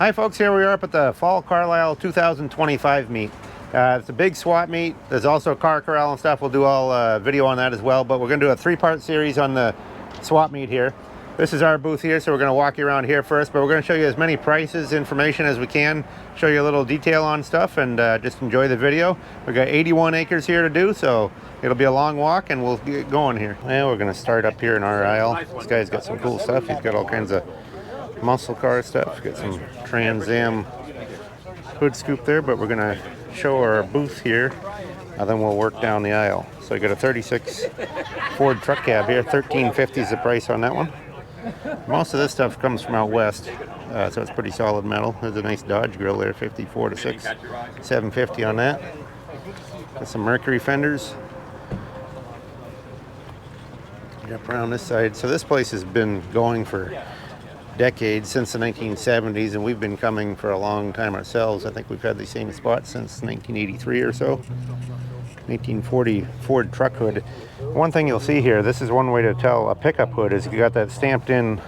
Hi folks, here we are up at the Fall Carlisle 2025 meet. It's a big swap meet. There's also a car corral and stuff. We'll do all video on that as well, but we're going to do a three-part series on the swap meet here. This is our booth here, so we're going to walk you around here first, but we're going to show you as many prices, information as we can, show you a little detail on stuff, and just enjoy the video. We've got 81 acres here to do, so it'll be a long walk, and we'll get going here. Well, we're going to start up here in our aisle. This guy's got some cool stuff. He's got all kinds of muscle car stuff. Got some Trans Am hood scoop there, but we're gonna show our booth here, then we'll work down the aisle. So I got a 36 Ford truck cab here. $13.50 is the price on that one. Most of this stuff comes from out west, so it's pretty solid metal. There's a nice Dodge grill there, 54 to 6, $7.50 on that. Got some Mercury fenders. Up around this side. So this place has been going for decades, since the 1970s, and we've been coming for a long time ourselves. I think we've had the same spot since 1983 or so. 1940 Ford truck hood. One thing you'll see here, this is one way to tell a pickup hood, is you got that stamped in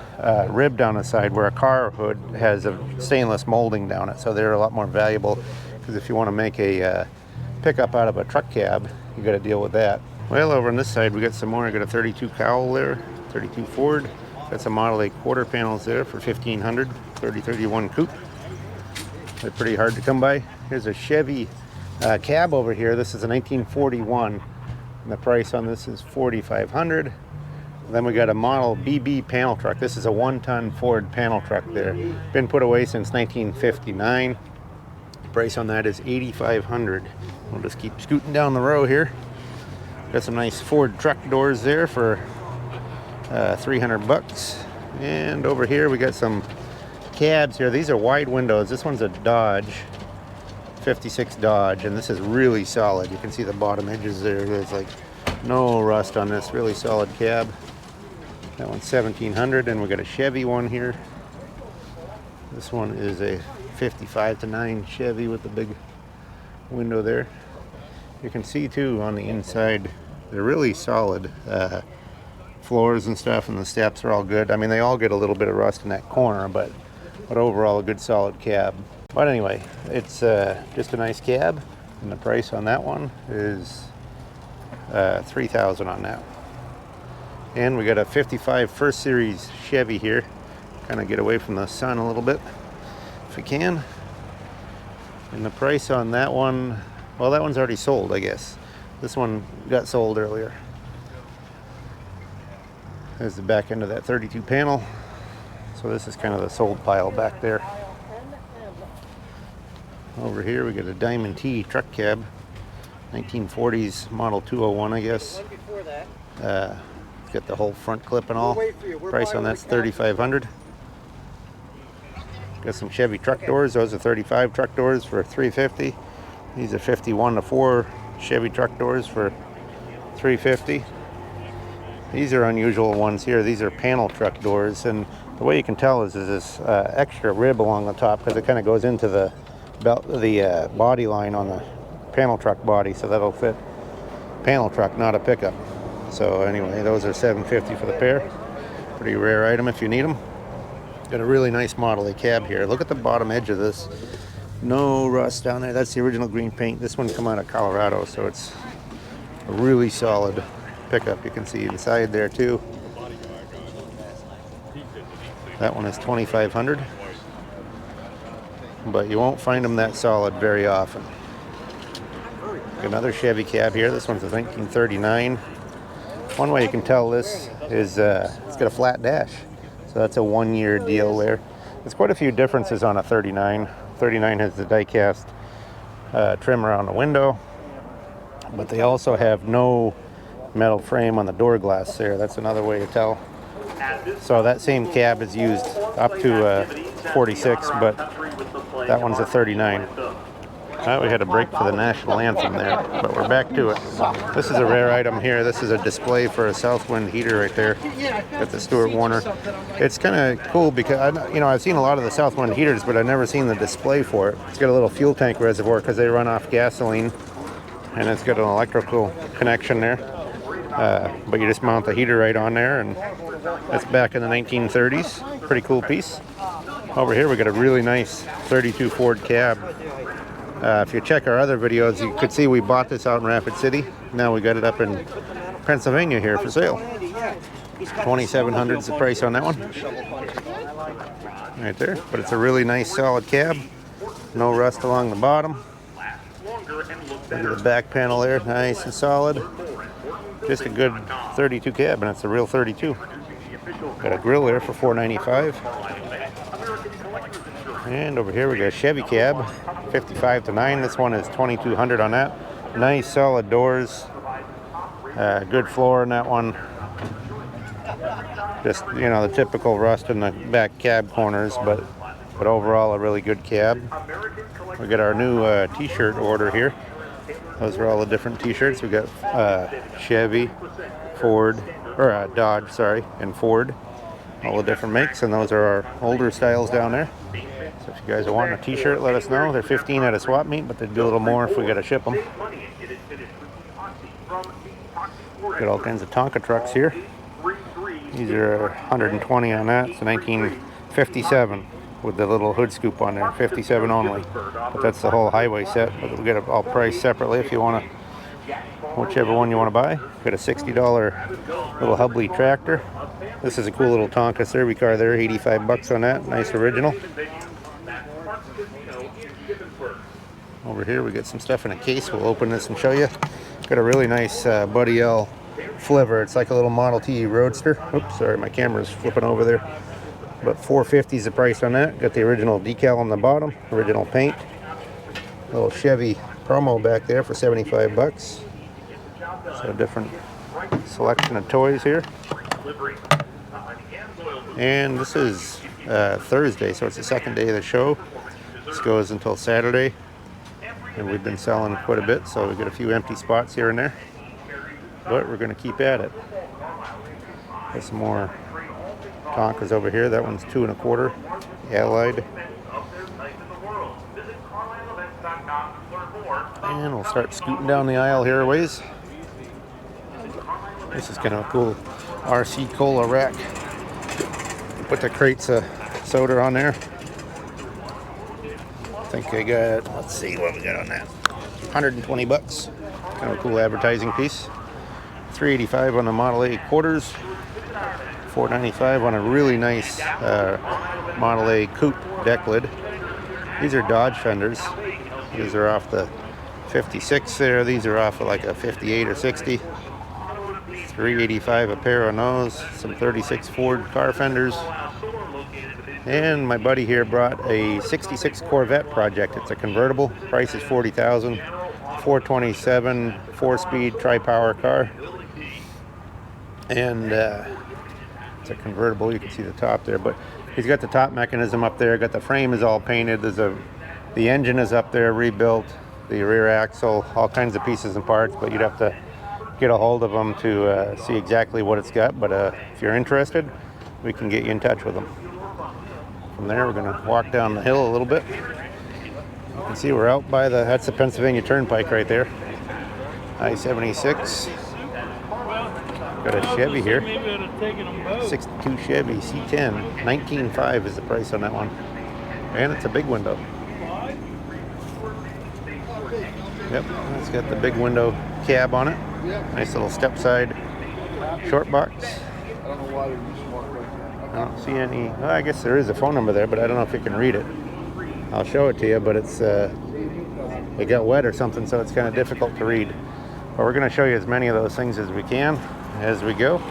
rib down the side, where a car hood has a stainless molding down it, so they're a lot more valuable, because if you want to make a pickup out of a truck cab, you got to deal with that. Well, over on this side we got some more. I got a 32 cowl there, 32 Ford. Got some Model 8 quarter panels there for $1,500, 3031 coupe. They're pretty hard to come by. Here's a Chevy cab over here. This is a 1941, and the price on this is $4,500. Then we got a Model BB panel truck. This is a 1-ton Ford panel truck there. Been put away since 1959. The price on that is $8,500. We'll just keep scooting down the row here. Got some nice Ford truck doors there for $300. And over here we got some cabs here. These are wide windows. This one's a Dodge, 56 Dodge, and this is really solid. You can see the bottom edges there. There's like no rust on this. Really solid cab. That one's $1,700. And we got a Chevy one here. This one is a 55 to 9 Chevy with the big window there. You can see too on the inside, they're really solid. Floors and stuff, and the steps are all good. I mean, they all get a little bit of rust in that corner, but overall a good solid cab. But anyway, it's just a nice cab, and the price on that one is $3,000 on that. And we got a 55 First Series Chevy here. Kind of get away from the sun a little bit if we can. And the price on that one, well, that one's already sold, I guess. This one got sold earlier. There's the back end of that 32 panel. So this is kind of the sold pile back there. Over here we got a Diamond T truck cab, 1940s Model 201, I guess. It's got the whole front clip and all. Price on that's $3,500. Got some Chevy truck doors. Those are 35 truck doors for $350. These are 51 to 4 Chevy truck doors for $350. These are unusual ones here. These are panel truck doors, and the way you can tell is this extra rib along the top, because it kind of goes into the body line on the panel truck body, so that'll fit panel truck, not a pickup. So anyway, those are $750 for the pair. Pretty rare item if you need them. Got a really nice Model A cab here. Look at the bottom edge of this. No rust down there. That's the original green paint. This one come out of Colorado, so it's a really solid pickup. You can see inside there too. That one is $2,500, but you won't find them that solid very often. Another Chevy cab here. This one's a 1939. One way you can tell this is it's got a flat dash, so that's a 1-year deal there. There's quite a few differences on a 39. 39 has the die-cast trim around the window, but they also have no metal frame on the door glass there. That's another way to tell. So that same cab is used up to 46, but that one's a 39. We had a break for the national anthem there, but we're back to it. This is a rare item here. This is a display for a Southwind heater right there. Got the Stuart Warner. It's kind of cool because I've seen a lot of the Southwind heaters, but I've never seen the display for it. It's got a little fuel tank reservoir because they run off gasoline, and it's got an electrical connection there. But you just mount the heater right on there, and that's back in the 1930s. Pretty cool piece. Over here we got a really nice 32 Ford cab. If you check our other videos, you could see we bought this out in Rapid City. Now we got it up in Pennsylvania here for sale. $2,700 is the price on that one. Right there. But it's a really nice solid cab. No rust along the bottom. Look at the back panel there, nice and solid. Just a good 32 cab, and it's a real 32. Got a grill there for $495. And over here we got a Chevy cab, 55 to 9. This one is $2,200 on that. Nice solid doors. Good floor in that one. Just, you know, the typical rust in the back cab corners, but overall a really good cab. We got our new t-shirt order here. Those are all the different t-shirts. We got Chevy, Ford, or Dodge, sorry, and Ford. All the different makes, and those are our older styles down there. So if you guys are wanting a t-shirt, let us know. They're $15 at a swap meet, but they'd do a little more if we got to ship them. Got all kinds of Tonka trucks here. These are $120 on that. It's a 1957 with the little hood scoop on there. 57 only. But that's the whole highway set. But we'll get it all priced separately if you want to, whichever one you want to buy. Got a $60 little Hubley tractor. This is a cool little Tonka Survey car there. 85 bucks on that. Nice original. Over here we got some stuff in a case. We'll open this and show you. Got a really nice Buddy L Flivver. It's like a little Model T Roadster. Oops, sorry, my camera's flipping over there. But $450 is the price on that. Got the original decal on the bottom, original paint. Little Chevy promo back there for 75 bucks. So different selection of toys here. And this is Thursday, so it's the second day of the show. This goes until Saturday. And we've been selling quite a bit, so we got a few empty spots here and there. But we're going to keep at it. Got some more Tonkas over here. That one's 2 1/4 Allied. And we'll start scooting down the aisle here a ways. This is kind of a cool RC Cola rack. Put the crates of soda on there. I think I got, let's see what we got on that. 120 bucks. Kind of a cool advertising piece. $385 on the Model A quarters. $495 on a really nice Model A coupe deck lid. These are Dodge Fenders. These are off the 56 there. These are off of like a 58 or 60. $385 a pair on those. Some 36 Ford car fenders. And my buddy here brought a 66 Corvette project. It's a convertible. Price is $40,000. $427, 4-speed tri-power car. And it's a convertible. You can see the top there, but he's got the top mechanism up there. Got the frame is all painted. The engine is up there, rebuilt. The rear axle, all kinds of pieces and parts. But you'd have to get a hold of them to see exactly what it's got. But if you're interested, we can get you in touch with them. From there, we're going to walk down the hill a little bit. You can see we're out by that's the Pennsylvania Turnpike right there. I-76. Got a Chevy here. 62 Chevy C10. $19,500 is the price on that one. And it's a big window. Yep, it's got the big window cab on it. Nice little step side short box. I don't see any, well, I guess there is a phone number there, but I don't know if you can read it. I'll show it to you, but it's it got wet or something, so it's kind of difficult to read. But we're going to show you as many of those things as we can as we go.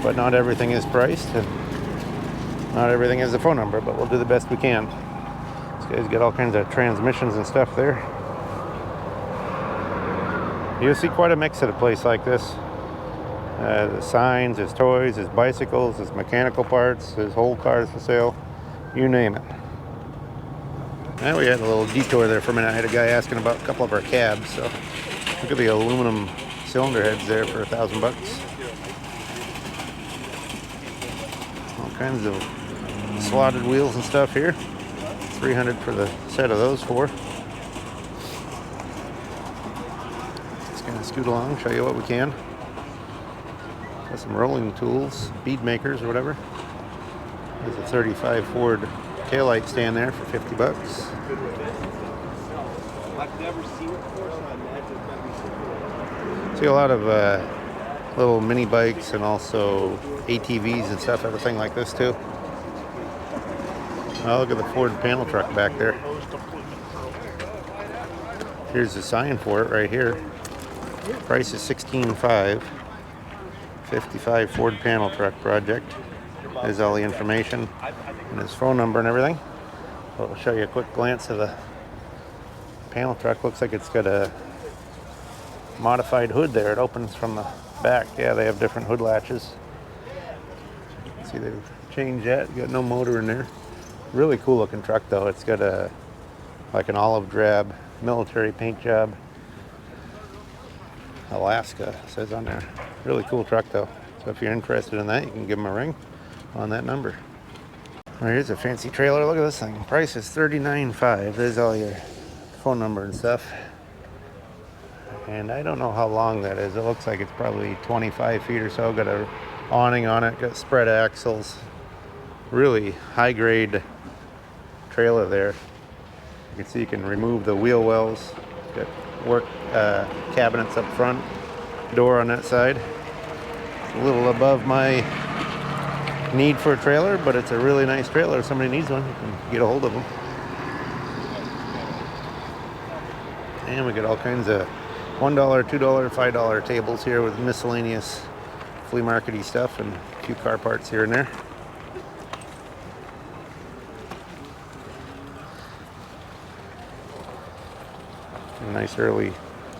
But not everything is priced, and not everything has a phone number, but we'll do the best we can. This guy's got all kinds of transmissions and stuff there. You'll see quite a mix at a place like this. The signs, his toys, his bicycles, his mechanical parts, his whole cars for sale, you name it. Now we had a little detour there for a minute. I had a guy asking about a couple of our cabs. So look at the aluminum cylinder heads there for $1,000 bucks. All kinds of slotted wheels and stuff here. $300 for the set of those four. Just gonna scoot along, show you what we can. Got some rolling tools, bead makers or whatever. There's a 35 Ford taillight stand there for 50 bucks. I've never seen it before, so I imagine it's going to be super. See a lot of little mini bikes and also ATVs and stuff, everything like this too. Oh, look at the Ford panel truck back there. Here's the sign for it right here. Price is $16,500. 55 Ford panel truck project. There's all the information and his phone number and everything. I'll show you a quick glance of the panel truck. Looks like it's got a modified hood there. It opens from the back. Yeah, they have different hood latches. See, they've changed that. Got no motor in there. Really cool looking truck though. It's got a like an olive drab military paint job. Alaska says on there. Really cool truck though. So if you're interested in that, you can give them a ring on that number. Well, here's a fancy trailer. Look at this thing. Price is $39,500. There's all your phone number and stuff. And I don't know how long that is. It looks like it's probably 25 feet or so. Got a awning on it. Got spread axles. Really high grade trailer there. You can see you can remove the wheel wells. Got work cabinets up front. Door on that side. It's a little above my need for a trailer, but it's a really nice trailer. If somebody needs one, you can get a hold of them. And we got all kinds of $1, $2, $5 tables here with miscellaneous flea market-y stuff and a few car parts here and there. A nice early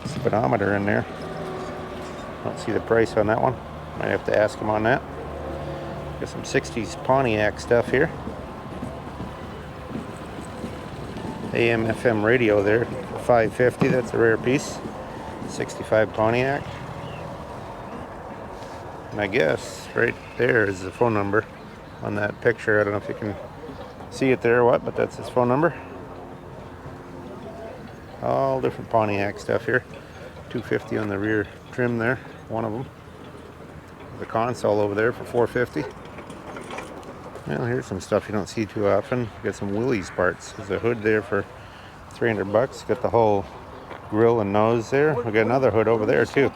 speedometer in there. Don't see the price on that one. Might have to ask him on that. Got some 60s Pontiac stuff here. AM FM radio there for $550. That's a rare piece. 65 Pontiac. And I guess right there is the phone number on that picture. I don't know if you can see it there or what, but that's his phone number. All different Pontiac stuff here. $250 on the rear trim there, one of them. The console over there for $450. Well, here's some stuff you don't see too often. Got some Willys parts. There's a hood there for $300. Got the whole grill and nose there. We got another hood over there too.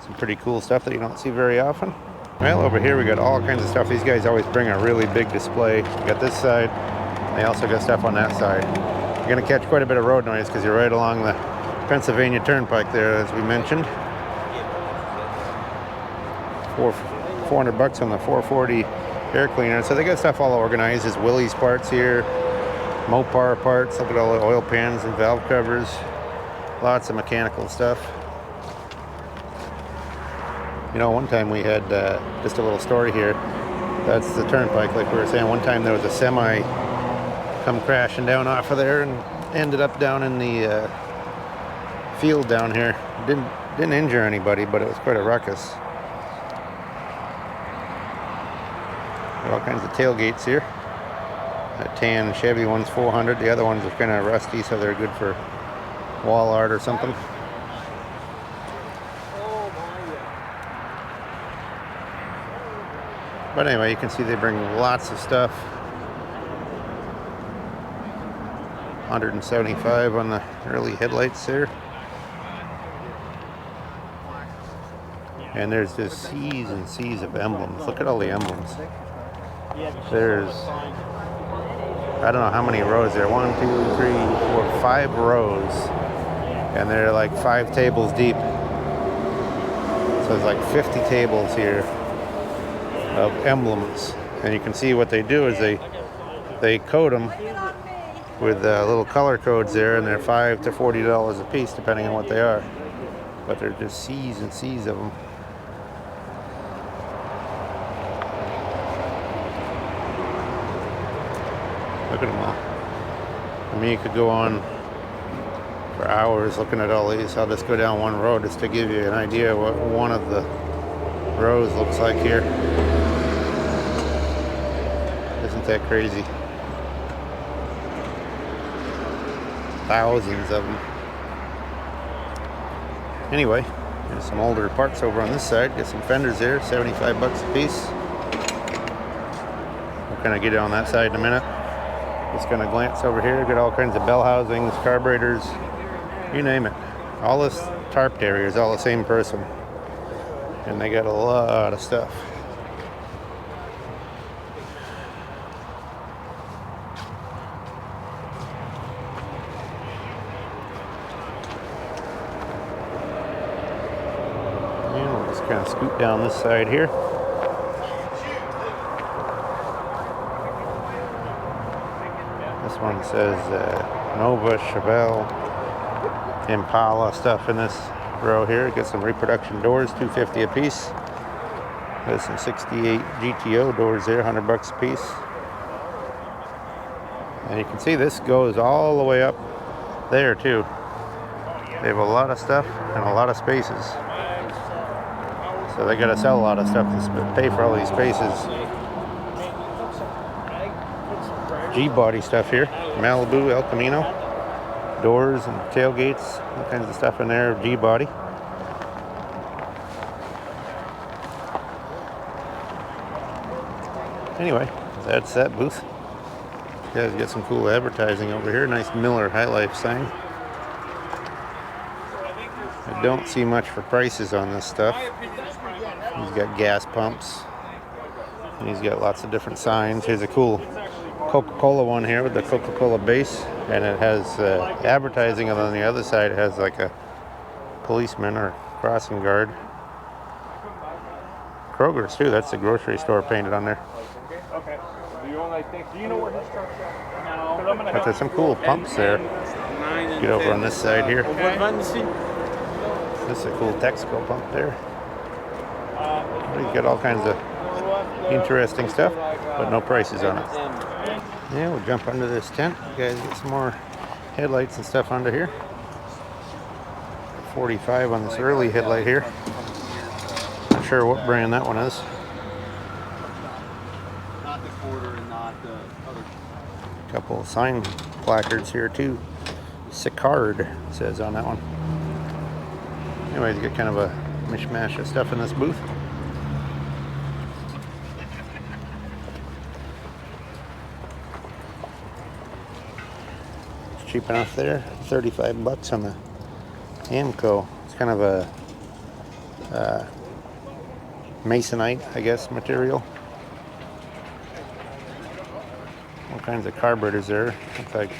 Some pretty cool stuff that you don't see very often. Well, over here we got all kinds of stuff. These guys always bring a really big display. You got this side. They also got stuff on that side. You're gonna catch quite a bit of road noise because you're right along the Pennsylvania Turnpike there, as we mentioned. $400 on the 440 air cleaner. So they got stuff all organized. There's Willys parts here, Mopar parts. Look at all the oil pans and valve covers. Lots of mechanical stuff. You know, one time we had just a little story here. That's the turnpike, like we were saying. One time there was a semi come crashing down off of there and ended up down in the field down here. Didn't injure anybody, but it was quite a ruckus. All kinds of tailgates here. That tan Chevy one's $400. The other ones are kind of rusty, so they're good for wall art or something. But anyway, you can see they bring lots of stuff. $175 on the early headlights there. And there's just seas and seas of emblems. Look at all the emblems. There's, I don't know how many rows there. 1, 2, 3, 4, 5 rows. And they're like 5 tables deep. So there's like 50 tables here of emblems. And you can see what they do is they coat them with little color codes there, and they're $5 to $40 a piece depending on what they are. But they're just seas and seas of them. Look at them all. I mean, you could go on for hours looking at all these. I'll just go down one road just to give you an idea of what one of the rows looks like here. Isn't that crazy? Thousands of them. Anyway, there's some older parts over on this side. Get some fenders there, $75 a piece. All gonna get on that side in a minute. Just gonna glance over here. Got all kinds of bell housings, carburetors, you name it. All this tarped area is all the same person, and they got a lot of stuff. And we'll just kind of scoot down this side here. This one says Nova, Chevelle, Impala stuff in this row here. Get some reproduction doors, $250 a piece. There's some 68 GTO doors there, $100 a piece. And you can see this goes all the way up there too. They have a lot of stuff and a lot of spaces. So they gotta sell a lot of stuff to pay for all these spaces. G-body stuff here, Malibu, El Camino, doors and tailgates, all kinds of stuff in there, G-body. Anyway, that's that booth. You guys get some cool advertising over here. Nice Miller High Life sign. I don't see much for prices on this stuff. He's got gas pumps. And he's got lots of different signs. Here's a cool Coca-Cola one here with the Coca-Cola base, and it has advertising, and on the other side it has like a policeman or crossing guard. Kroger's too, that's the grocery store painted on there. Okay. Do you know where his truck's at? No. But there's some cool pumps there. Get over on this side here. This is a cool Texaco pump there. He's got all kinds of interesting stuff, but no prices on it. Yeah, we'll jump under this tent. You guys get some more headlights and stuff under here. 45 on this early headlight here. Not sure what brand that one is. Not the quarter and not the other. Couple of sign placards here too. Sicard says on that one. Anyways, you get kind of a mishmash of stuff in this booth. It's cheap enough there. $35 on the Amco. It's kind of a masonite, I guess, material. All kinds of carburetors there. Looks like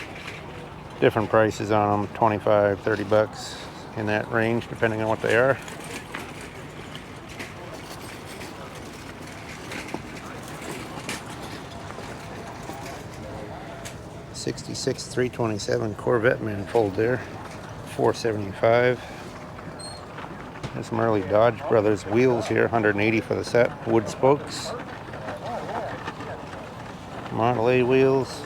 different prices on them, $25, $30 in that range, depending on what they are. '66 327 Corvette manifold there, $475. There's some early Dodge Brothers wheels here, $180 for the set. Wood spokes. Model A wheels.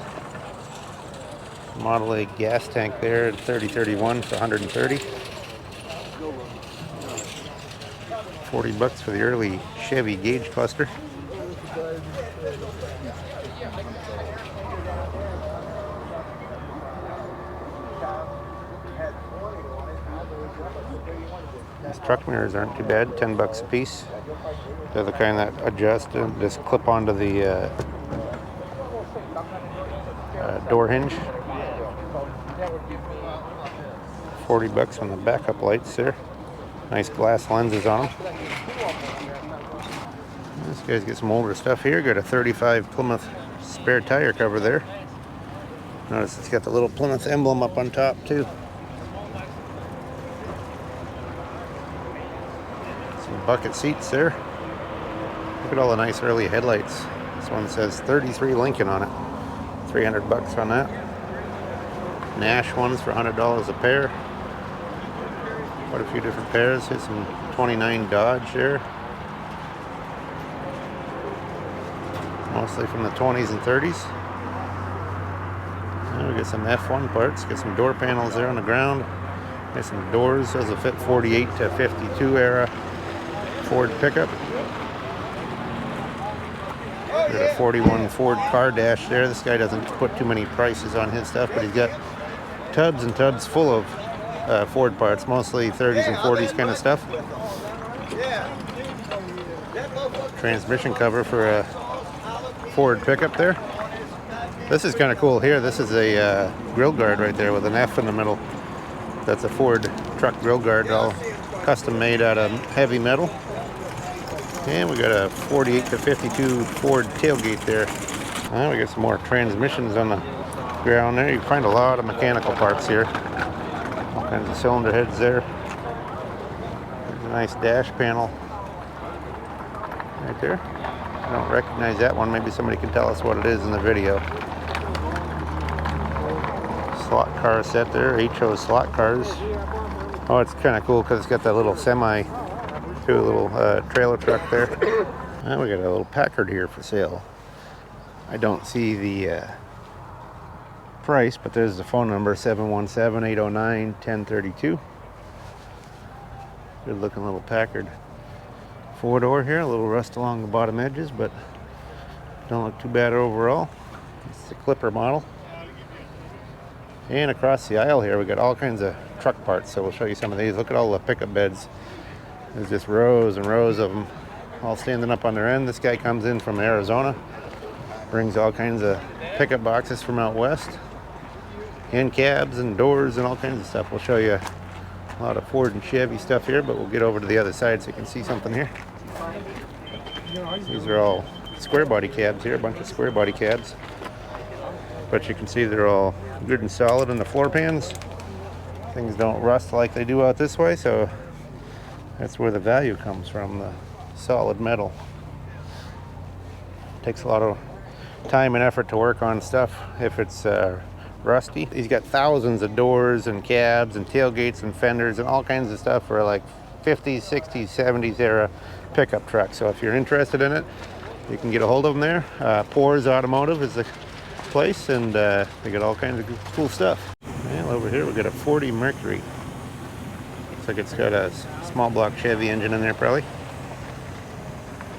Model A gas tank there, 3031 for $130. $40 for the early Chevy gauge cluster. These truck mirrors aren't too bad, $10 a piece. They're the kind that adjust and just clip onto the door hinge. $40 on the backup lights there. Nice glass lenses on them. This guy's got some older stuff here. Got a 35 Plymouth spare tire cover there. Notice it's got the little Plymouth emblem up on top too. Some bucket seats there. Look at all the nice early headlights. This one says 33 Lincoln on it. $300 on that. Nash ones for $100 a pair. Quite a few different pairs. Here's some 29 Dodge there. Mostly from the 20s and 30s. And we got some F1 parts. Got some door panels there on the ground. Got some doors. Those will fit 48 to 52 era Ford pickup. Got a 41 Ford car dash there. This guy doesn't put too many prices on his stuff, but he's got tubs and tubs full of Ford parts, mostly 30s and 40s kind of stuff. Transmission cover for a Ford pickup there. This is kind of cool here. This is a grill guard right there with an F in the middle. That's a Ford truck grill guard, all custom made out of heavy metal. And we got a 48 to 52 Ford tailgate there. We got some more transmissions on the ground there. You find a lot of mechanical parts here. All kinds of cylinder heads there. There's a nice dash panel right there. I don't recognize that one. Maybe somebody can tell us what it is in the video. Slot car set there. HO slot cars. Oh, it's kind of cool because it's got that little semi, too, a little trailer truck there. And we got a little Packard here for sale. I don't see the price, but there's the phone number, 717-809-1032. Good looking little Packard 4-door here. A little rust along the bottom edges, but don't look too bad overall. It's the Clipper model. And across the aisle here, we got all kinds of truck parts, so we'll show you some of these. Look at all the pickup beds. There's just rows and rows of them, all standing up on their end. This guy comes in from Arizona, brings all kinds of pickup boxes from out west, and cabs and doors and all kinds of stuff. We'll show you a lot of Ford and Chevy stuff here, but we'll get over to the other side so you can see something here. These are all square body cabs here, a bunch of square body cabs. But you can see they're all good and solid in the floor pans. Things don't rust like they do out this way, so that's where the value comes from, the solid metal. Takes a lot of time and effort to work on stuff if it's rusty. He's got thousands of doors and cabs and tailgates and fenders and all kinds of stuff for like 50s, 60s, 70s era pickup trucks. So if you're interested in it, you can get a hold of them there. Poor's Automotive is the place, and they got all kinds of cool stuff. Well, over here we got a 40 Mercury. Looks like it's got a small block Chevy engine in there probably.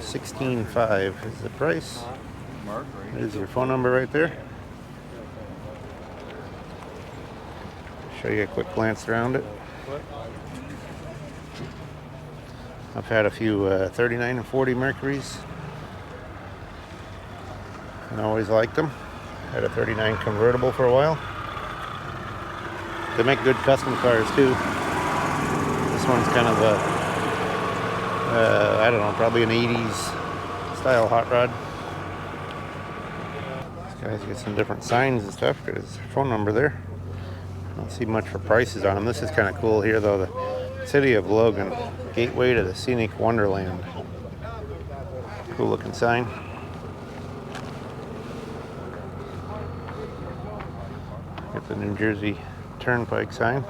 $16,500 is the price. There's your phone number right there. Show you a quick glance around it. I've had a few 39 and 40 Mercuries, and I always liked them. Had a 39 convertible for a while. They make good custom cars too. This one's kind of a, I don't know, probably an 80s style hot rod. These guys get some different signs and stuff. Got his phone number there. I don't see much for prices on them. This is kind of cool here though. The City of Logan, gateway to the scenic wonderland. Cool looking sign. Got the New Jersey Turnpike sign.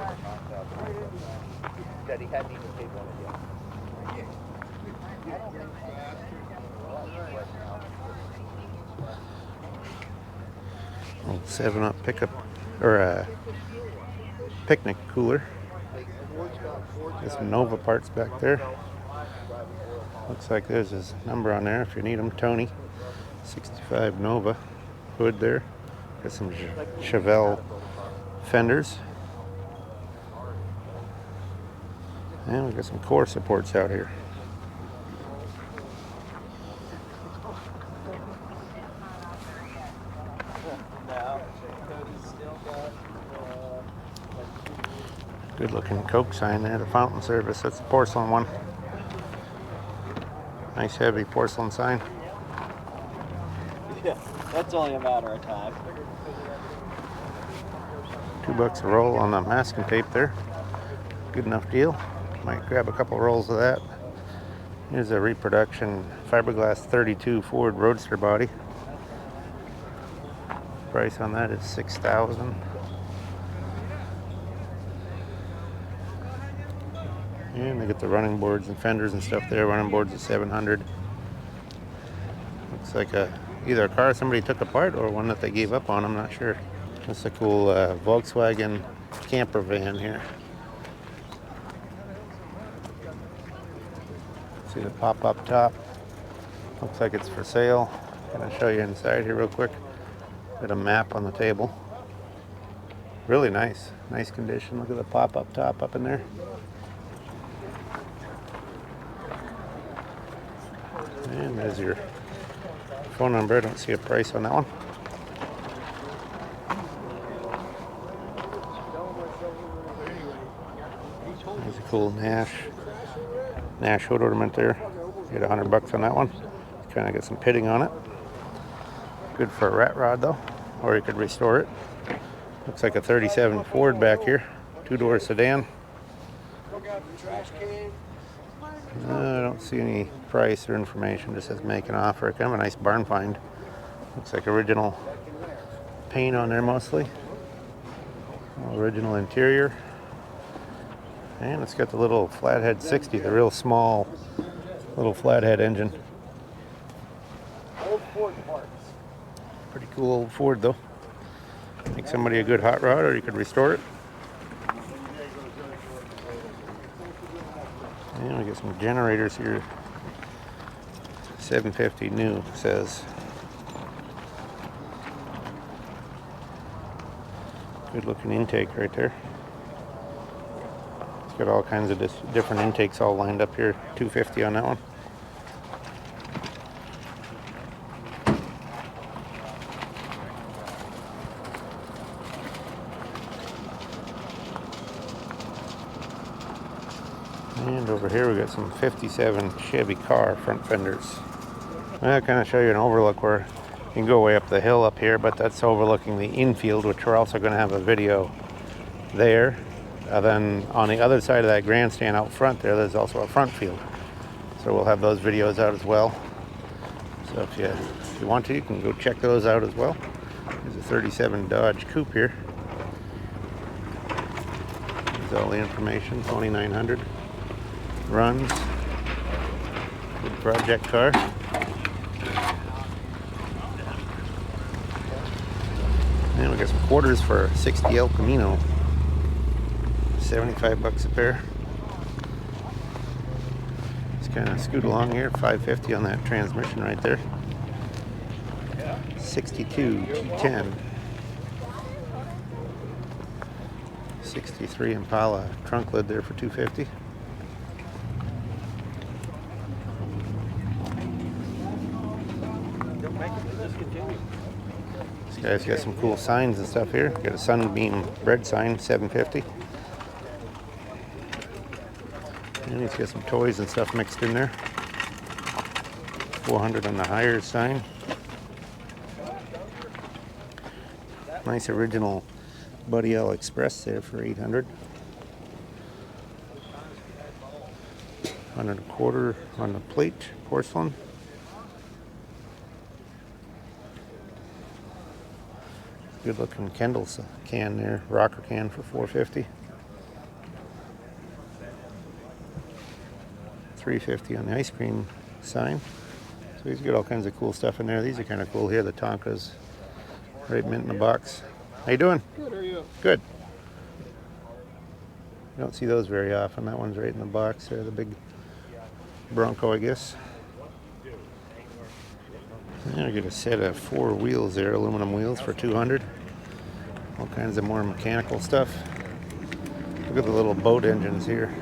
Old 7-Up pickup, or a picnic cooler. There's some Nova parts back there. Looks like there's his number on there if you need them. Tony, 65 Nova. Hood there. Got some Chevelle fenders. And we got some core supports out here. Good looking Coke sign there, the fountain service. That's the porcelain one. Nice heavy porcelain sign. Yeah, that's only a matter of time. $2 a roll on the masking tape there. Good enough deal. Might grab a couple rolls of that. Here's a reproduction fiberglass 32 Ford Roadster body. Price on that is $6,000. And they get the running boards and fenders and stuff there. Running boards at $700. Looks like either a car somebody took apart or one that they gave up on. I'm not sure. That's a cool Volkswagen camper van here. See the pop-up top. Looks like it's for sale. I'm going to show you inside here real quick. Got a map on the table. Really nice. Nice condition. Look at the pop-up top up in there. And there's your phone number. I don't see a price on that one. There's a cool Nash hood ornament there. You get $100 on that one. Kind of get some pitting on it. Good for a rat rod though, or you could restore it. Looks like a 37 Ford back here, 2-door sedan. I don't see any price or information, just says make an offer. Kind of a nice barn find. Looks like original paint on there mostly. Original interior. And it's got the little flathead 60, the real small little flathead engine. Old Ford parts. Pretty cool old Ford though. Make somebody a good hot rod, or you could restore it. And we got some generators here. 750 new says. Good looking intake right there. It's got all kinds of different intakes all lined up here. 250 on that one. And over here we got some 57 Chevy car front fenders. I'll kind of show you an overlook where you can go way up the hill up here, but that's overlooking the infield, which we're also going to have a video there. Then on the other side of that grandstand out front there's also a front field. So we'll have those videos out as well. So if you want to, you can go check those out as well. There's a 37 Dodge Coupe here. There's all the information, 2900. Runs. Good project car. And we got some quarters for 60 El Camino. $75 a pair. Just kind of scoot along here. $5.50 on that transmission right there. 62 T10. 63 Impala trunk lid there for $2.50. This guy's got some cool signs and stuff here. Got a Sunbeam bread sign, $7.50. And he's got some toys and stuff mixed in there. $400 on the higher sign. Nice original Buddy L Express there for $800. $1.25 on the plate, porcelain. Good looking Kendall's can there, rocker can for $4.50. $3.50 on the ice cream sign. So he's got all kinds of cool stuff in there. These are kind of cool here, the Tonkas. Right mint in the box. How you doing? Good, how are you? Good. You don't see those very often. That one's right in the box there, the big Bronco, I guess. And I get a set of 4 wheels there, aluminum wheels for $200. All kinds of more mechanical stuff. Look at the little boat engines here.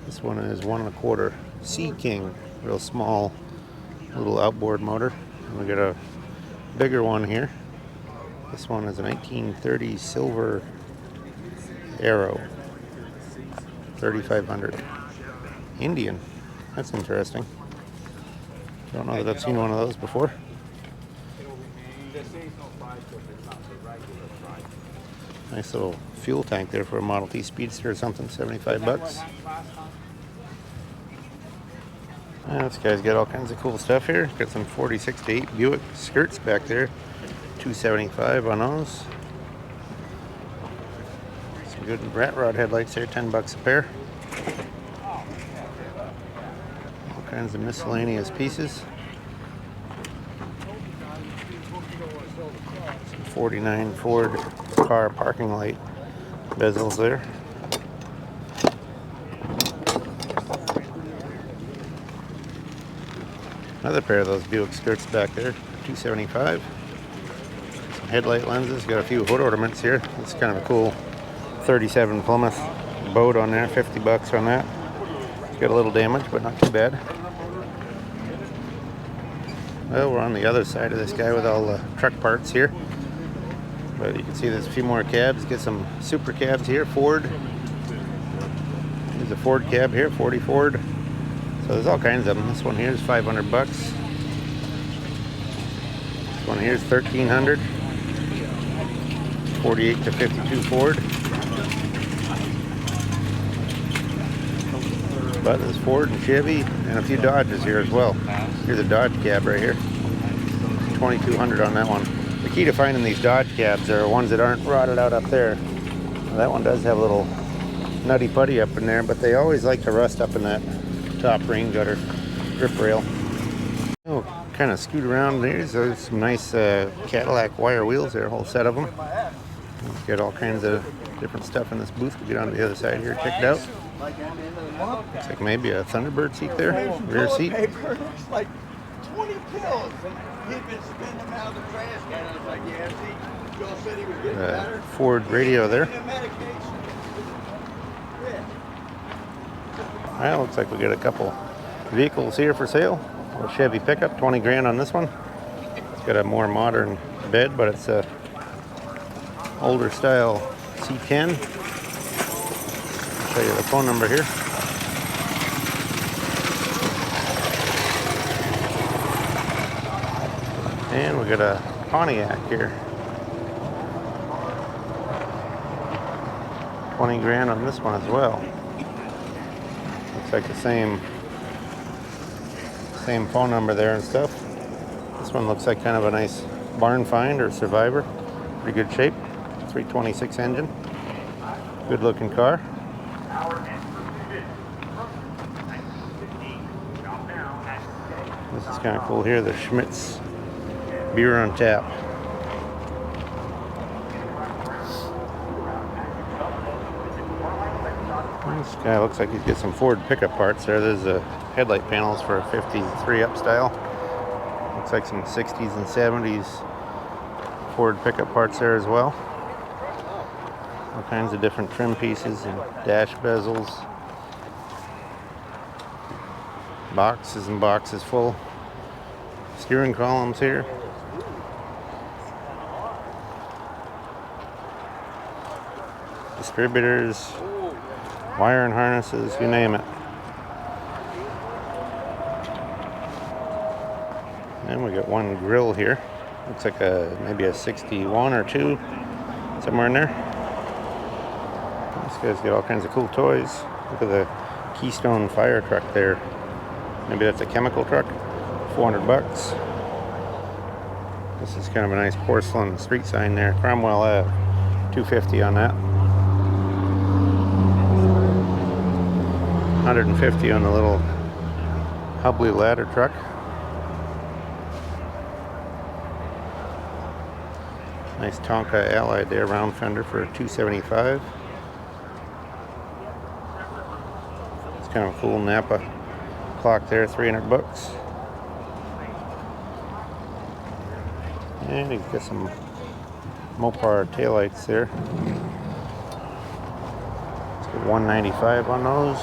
This one is 1.25 Sea King, real small little outboard motor. And we got a bigger one here. This one is a 1930 silver Arrow, 3,500. Indian. That's interesting. Don't know that I've seen one of those before. Nice little fuel tank there for a Model T Speedster or something, $75. And this guy's got all kinds of cool stuff here. Got some 46 to 8 Buick skirts back there, $275 on those. Some good rat rod headlights there, $10 a pair. All kinds of miscellaneous pieces. Some 49 Ford car parking light bezels there. Another pair of those Buick skirts back there, $275. Some headlight lenses. Got a few hood ornaments here. It's kind of a cool 37 Plymouth boat on there, $50 on that. It's got a little damage, but not too bad. Well, we're on the other side of this guy with all the truck parts here. But you can see there's a few more cabs. Get some super cabs here. Ford. There's a Ford cab here, 40 Ford. So there's all kinds of them. This one here is 500 bucks. This one here is 1,300. 48 to 52 Ford. But there's Ford and Chevy and a few Dodges here as well. Here's a Dodge cab right here. 2,200 on that one. The key to finding these Dodge cabs are ones that aren't rotted out up there. Now, that one does have a little nutty putty up in there, but they always like to rust up in that top rain gutter grip rail. Oh, kind of scoot around there. There's some nice Cadillac wire wheels there, a whole set of them. Got all kinds of different stuff in this booth. We'll get on the other side here, check it out. Looks like maybe a Thunderbird seat there, rear seat. Looks like 20 pills. He'd been spitting them out of the trash can. I was like, yeah, see, Joe said he was getting better. Ford radio there. Well, looks like we got a couple vehicles here for sale. A Chevy pickup, 20 grand on this one. It's got a more modern bed, but it's a older style C10. I'll show you the phone number here. And we got a Pontiac here. 20 grand on this one as well. Looks like the same phone number there and stuff. This one looks like kind of a nice barn find or survivor. Pretty good shape. 326 engine. Good looking car. This is kind of cool here. The Schmitz beer on tap. This guy looks like he's got some Ford pickup parts there. There's headlight panels for a 53 up style. Looks like some 60s and 70s Ford pickup parts there as well. All kinds of different trim pieces and dash bezels. Boxes and boxes full. Steering columns here. Distributors. Wire and harnesses, you name it. And we got one grill here. Looks like maybe a 61 or 2, somewhere in there. This guy's got all kinds of cool toys. Look at the Keystone fire truck there. Maybe that's a chemical truck. 400 bucks. This is kind of a nice porcelain street sign there. Cromwell Ave. 250 on that. 150 on the little Hubley ladder truck. Nice Tonka Allied there, round fender for $275. It's kind of a cool Napa clock there, 300 bucks. And he's got some Mopar taillights there. It's got $195 on those.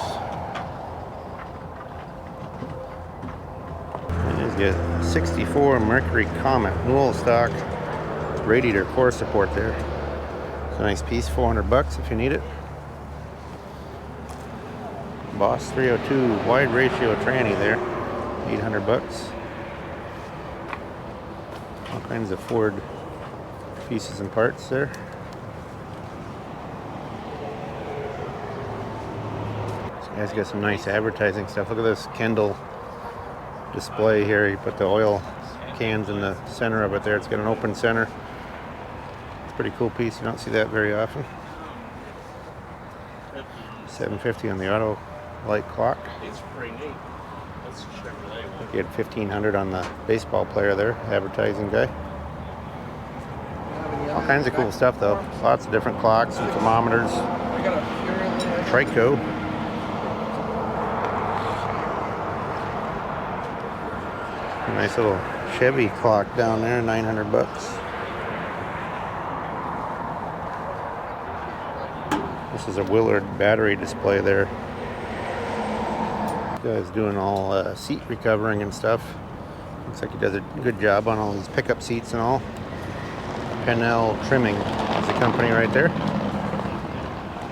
Get 64 Mercury Comet Newell stock radiator core support there. It's a nice piece, 400 bucks if you need it. Boss 302 wide ratio tranny there, 800 bucks. All kinds of Ford pieces and parts there. This guy's got some nice advertising stuff. Look at this Kendall display here. You put the oil cans in the center of it there. It's got an open center. It's a pretty cool piece. You don't see that very often. $750 on the auto light clock. It's pretty neat. That's a Chevrolet one. You had $1,500 on the baseball player there, advertising guy. All kinds of cool stuff though. Lots of different clocks and thermometers. Trico. A nice little Chevy clock down there, 900 bucks. This is a Willard battery display there. This guy's doing all seat recovering and stuff. Looks like he does a good job on all these pickup seats and all. Pennell Trimming is the company right there.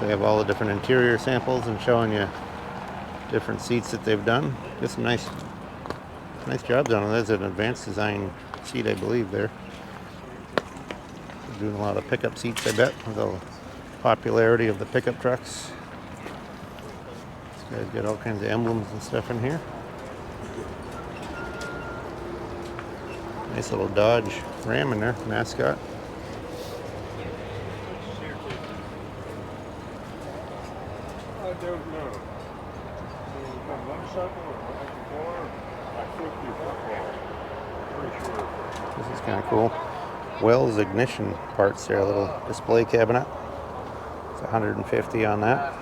They have all the different interior samples and showing you different seats that they've done. Get some nice jobs on it. There's an advanced design seat, I believe, there. They're doing a lot of pickup seats, I bet, with the popularity of the pickup trucks. This guy's got all kinds of emblems and stuff in here. Nice little Dodge Ram in there, mascot. I don't know. This is kind of cool. Wells ignition parts there, a little display cabinet. It's $150 on that.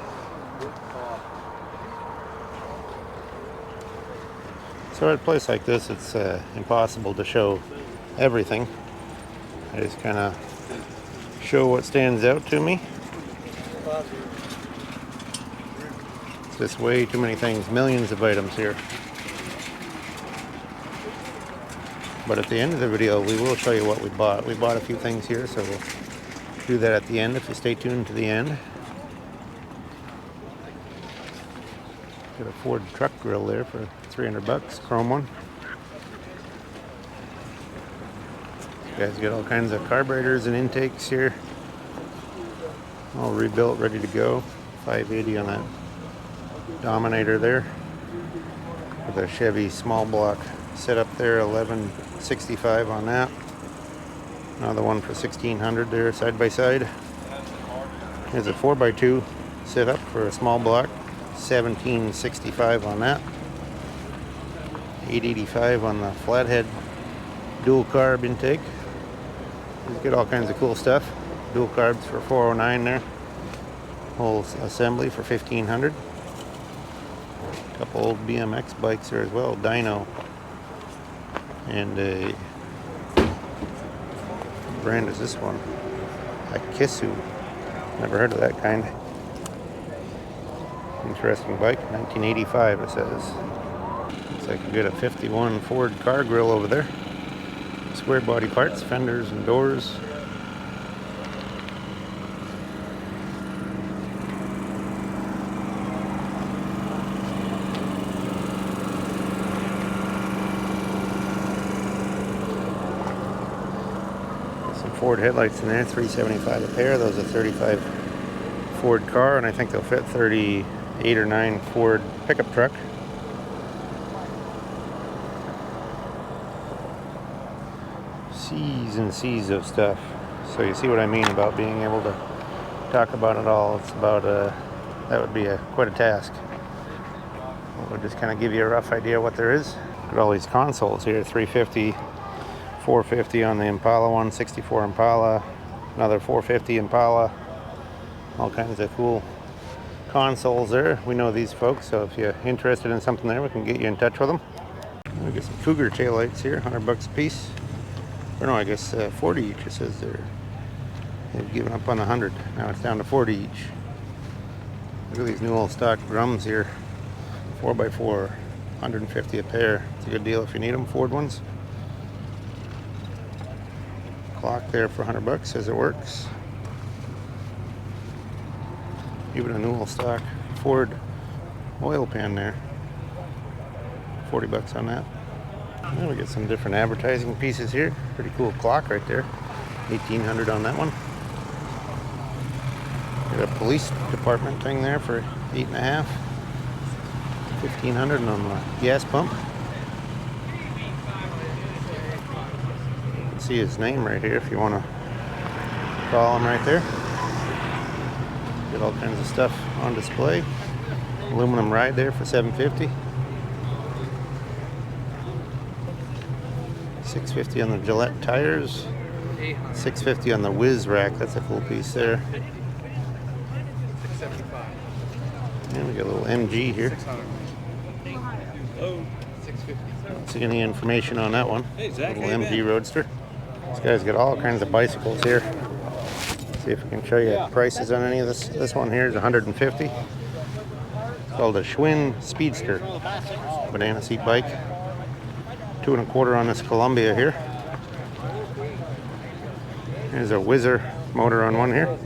So at a place like this, it's impossible to show everything. I just kind of show what stands out to me. It's just way too many things, millions of items here. But at the end of the video, we will show you what we bought. We bought a few things here, so we'll do that at the end if you stay tuned to the end. Got a Ford truck grill there for $300, chrome one. You guys get all kinds of carburetors and intakes here. All rebuilt, ready to go. $580 on that Dominator there. With a Chevy small block set up there, $1165 on that. Another one for $1,600 there, side by side. Here's a 4x2 set up for a small block, $1765 on that. $885 on the flathead dual carb intake. You get all kinds of cool stuff. Dual carbs for $409 there. Whole assembly for $1,500. Couple old BMX bikes there as well. Dyno. And a what brand is this one? A Kisu. Never heard of that kind. Interesting bike. 1985 it says. Looks like you get a 51 Ford car grill over there. Square body parts, fenders and doors. Some Ford headlights in there, $375 a pair. Those are 35 Ford car, and I think they'll fit 38 or 9 Ford pickup truck. Seas and seas of stuff. So you see what I mean about being able to talk about it all. It's about that would be quite a task. We'll just kind of give you a rough idea what there is. Look at all these consoles here. $350, $450 on the Impala one, '64 Impala, another $450 Impala. All kinds of cool consoles there. We know these folks, so if you're interested in something there, we can get you in touch with them. We get some Cougar taillights here, $100 a piece. Or no, I guess 40 each. It says they've given up on 100. Now it's down to 40 each. Look at these new old stock drums here. 4x4, $150 a pair. It's a good deal if you need them, Ford ones. Clock there for $100, says it works. Even a new old stock Ford oil pan there. $40 on that. And we get some different advertising pieces here. Pretty cool clock right there. $1,800 on that one. Got a police department thing there for $8.50. $1,500 on the gas pump. You can see his name right here if you want to call him right there. Get all kinds of stuff on display. Aluminum ride there for $750. $650 on the Gillette tires. $650 on the Whiz rack. That's a cool piece there. And we got a little MG here. Don't see any information on that one. Little MG Roadster. This guy's got all kinds of bicycles here. See if we can show you prices on any of this. This one here is $150. It's called a Schwinn Speedster. Banana seat bike. 2.25 on this Columbia here. There's a Whizzer motor on one here.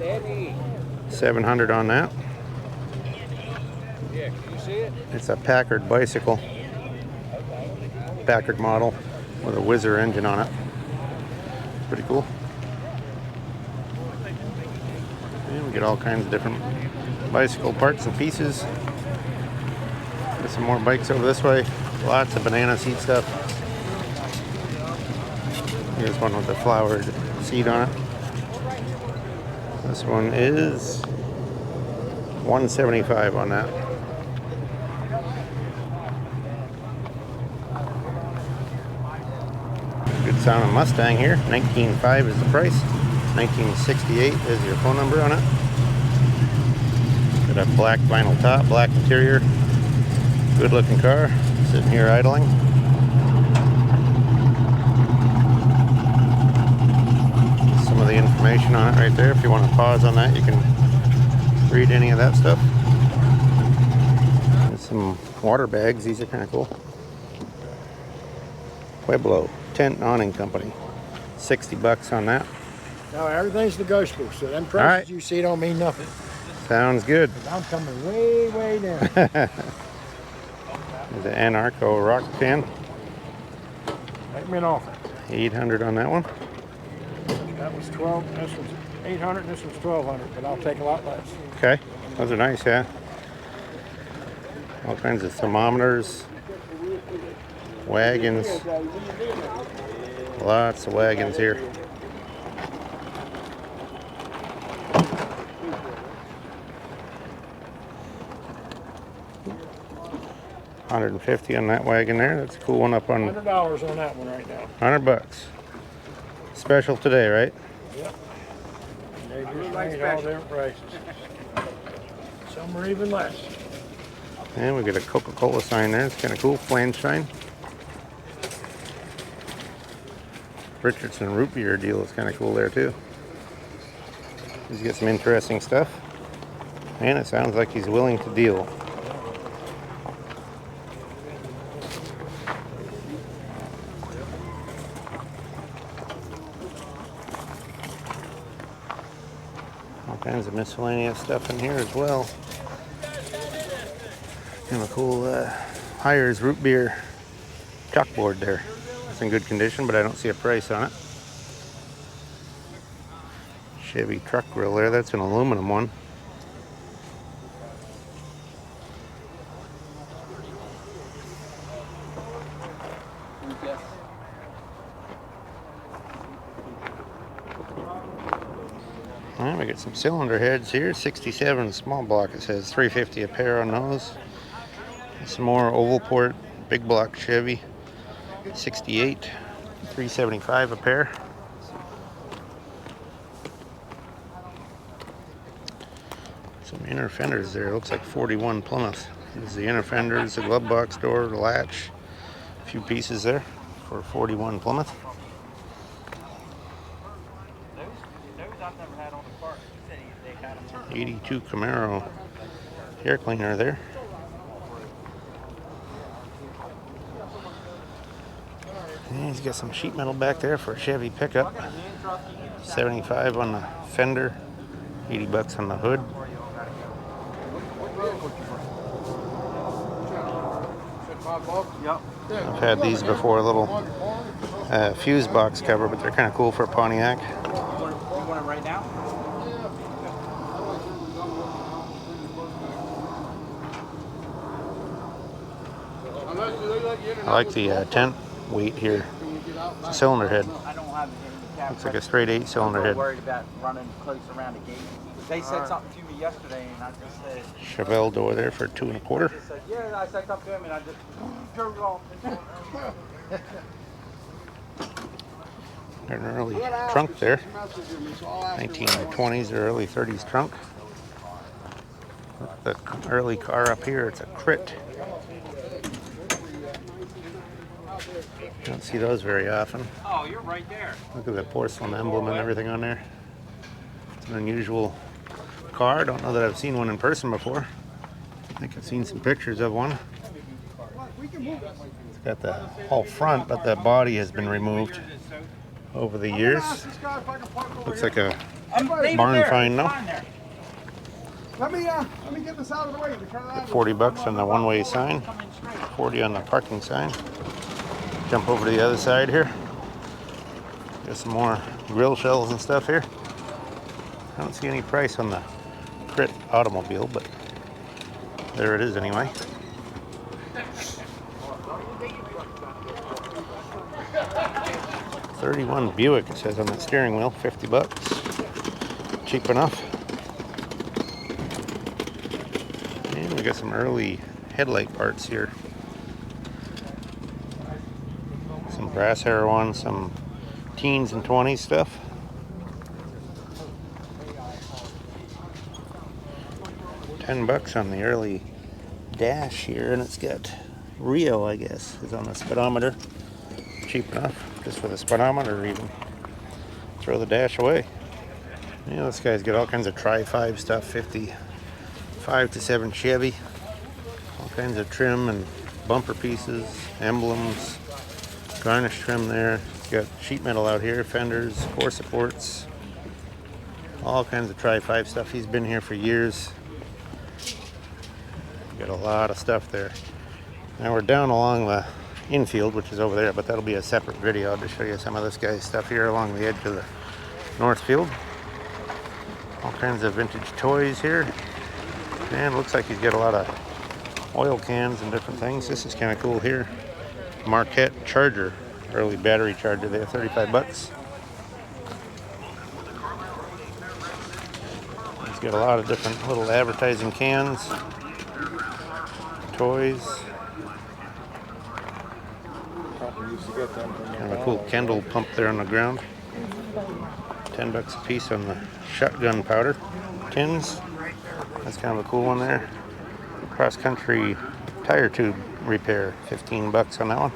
700 on that. It's a Packard bicycle. Packard model with a Whizzer engine on it. Pretty cool. And we get all kinds of different bicycle parts and pieces. There's some more bikes over this way. Lots of banana seat stuff. Here's one with the flowered seat on it. This one is $175 on that. Good sounding Mustang here. $19,500 is the price. $1968 is your phone number on it. Got a black vinyl top, black interior. Good looking car. Sitting here idling. Some of the information on it right there. If you want to pause on that, you can read any of that stuff. There's some water bags. These are kind of cool. Pueblo Tent Awning Company. $60 on that. No, everything's negotiable, so them prices right. you see don't mean nothing. Sounds good. I'm coming way, way down. The Anarco rock can. Make me an offer. 800 on that one. That was 12, this was 800, and this was 1200, but I'll take a lot less. Okay, those are nice, yeah. All kinds of thermometers, wagons. Lots of wagons here. $150 on that wagon there. That's a cool one up on $100 on that one right now. $100. Special today, right? Yep. They just made all different prices. Some are even less. And we got a Coca-Cola sign there. It's kind of cool. Flange sign. Richardson root beer deal is kind of cool there too. He's got some interesting stuff. And it sounds like he's willing to deal. All kinds of miscellaneous stuff in here as well. Kind of cool Hires root beer chalkboard there. It's in good condition, but I don't see a price on it. Chevy truck grill there. That's an aluminum one. All right, we got some cylinder heads here. 67 small block. It says $350 a pair on those. Some more oval port, big block Chevy. 68, $375 a pair. Some inner fenders there. Looks like 41 Plymouth. This is the inner fenders, the glove box door, the latch. A few pieces there for 41 Plymouth. 82 Camaro air cleaner there. And he's got some sheet metal back there for a Chevy pickup. 75 on the fender, $80 on the hood. I've had these before, a little fuse box cover, but they're kind of cool for a Pontiac. You want it right now? I like the tent weight here. It's a cylinder head. I don't have it. Looks like a straight 8-cylinder I'm head. worried about running close around the gate. They said something to me yesterday, and I just said. Chevelle door there for $2.25. I just said, yeah, I said something to him, and I just drove off. Got an early trunk there. 1920s or early 30s trunk. The early car up here, it's a Crit. You don't see those very often. Oh, you're right there. Look at the porcelain emblem and everything on there. It's an unusual car. Don't know that I've seen one in person before. I think I've seen some pictures of one. It's got the whole front, but the body has been removed over the years. Looks like a barn find now. Let me get this out of the way. 40 bucks on the one-way sign, 40 on the parking sign. Jump over to the other side here. Got some more grill shells and stuff here. I don't see any price on the Crit automobile, but there it is anyway. '31 Buick, it says on that steering wheel, 50 bucks. Cheap enough. And we got some early headlight parts here. Some brass hair ones, some teens and 20s stuff. $10 on the early dash here, and it's got Rio, I guess, is on the speedometer. Cheap enough, just for the speedometer even. Throw the dash away. Yeah, this guy's got all kinds of Tri-5 stuff, 55 to 7 Chevy. All kinds of trim and bumper pieces, emblems, garnish trim there. It's got sheet metal out here, fenders, core supports, all kinds of Tri-5 stuff. He's been here for years. Got a lot of stuff there. Now we're down along the infield, which is over there, but that'll be a separate video. I'll just show you some of this guy's stuff here along the edge of the north field. All kinds of vintage toys here. And looks like he's got a lot of oil cans and different things. This is kind of cool here. Marquette charger, early battery charger there, 35 bucks. He's got a lot of different little advertising cans, toys. Kind of a cool Kendall pump there on the ground. $10 a piece on the shotgun powder tins. That's kind of a cool one there. Cross country tire tube repair, 15 bucks on that one.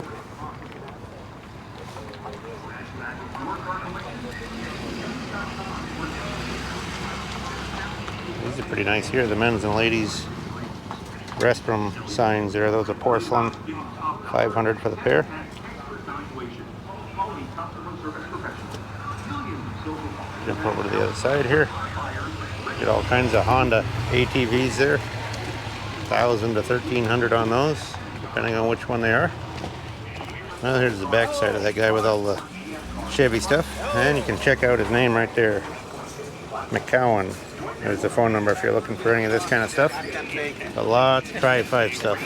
These are pretty nice here. The men's and ladies restroom signs there. Those are porcelain, 500 for the pair. Jump over to the other side here. Get all kinds of Honda ATVs there. 1,000 to 1,300 on those, depending on which one they are. Well, here's the back side of that guy with all the Chevy stuff. And you can check out his name right there. McCowan. There's the phone number if you're looking for any of this kind of stuff. A lot of Tri-5 stuff.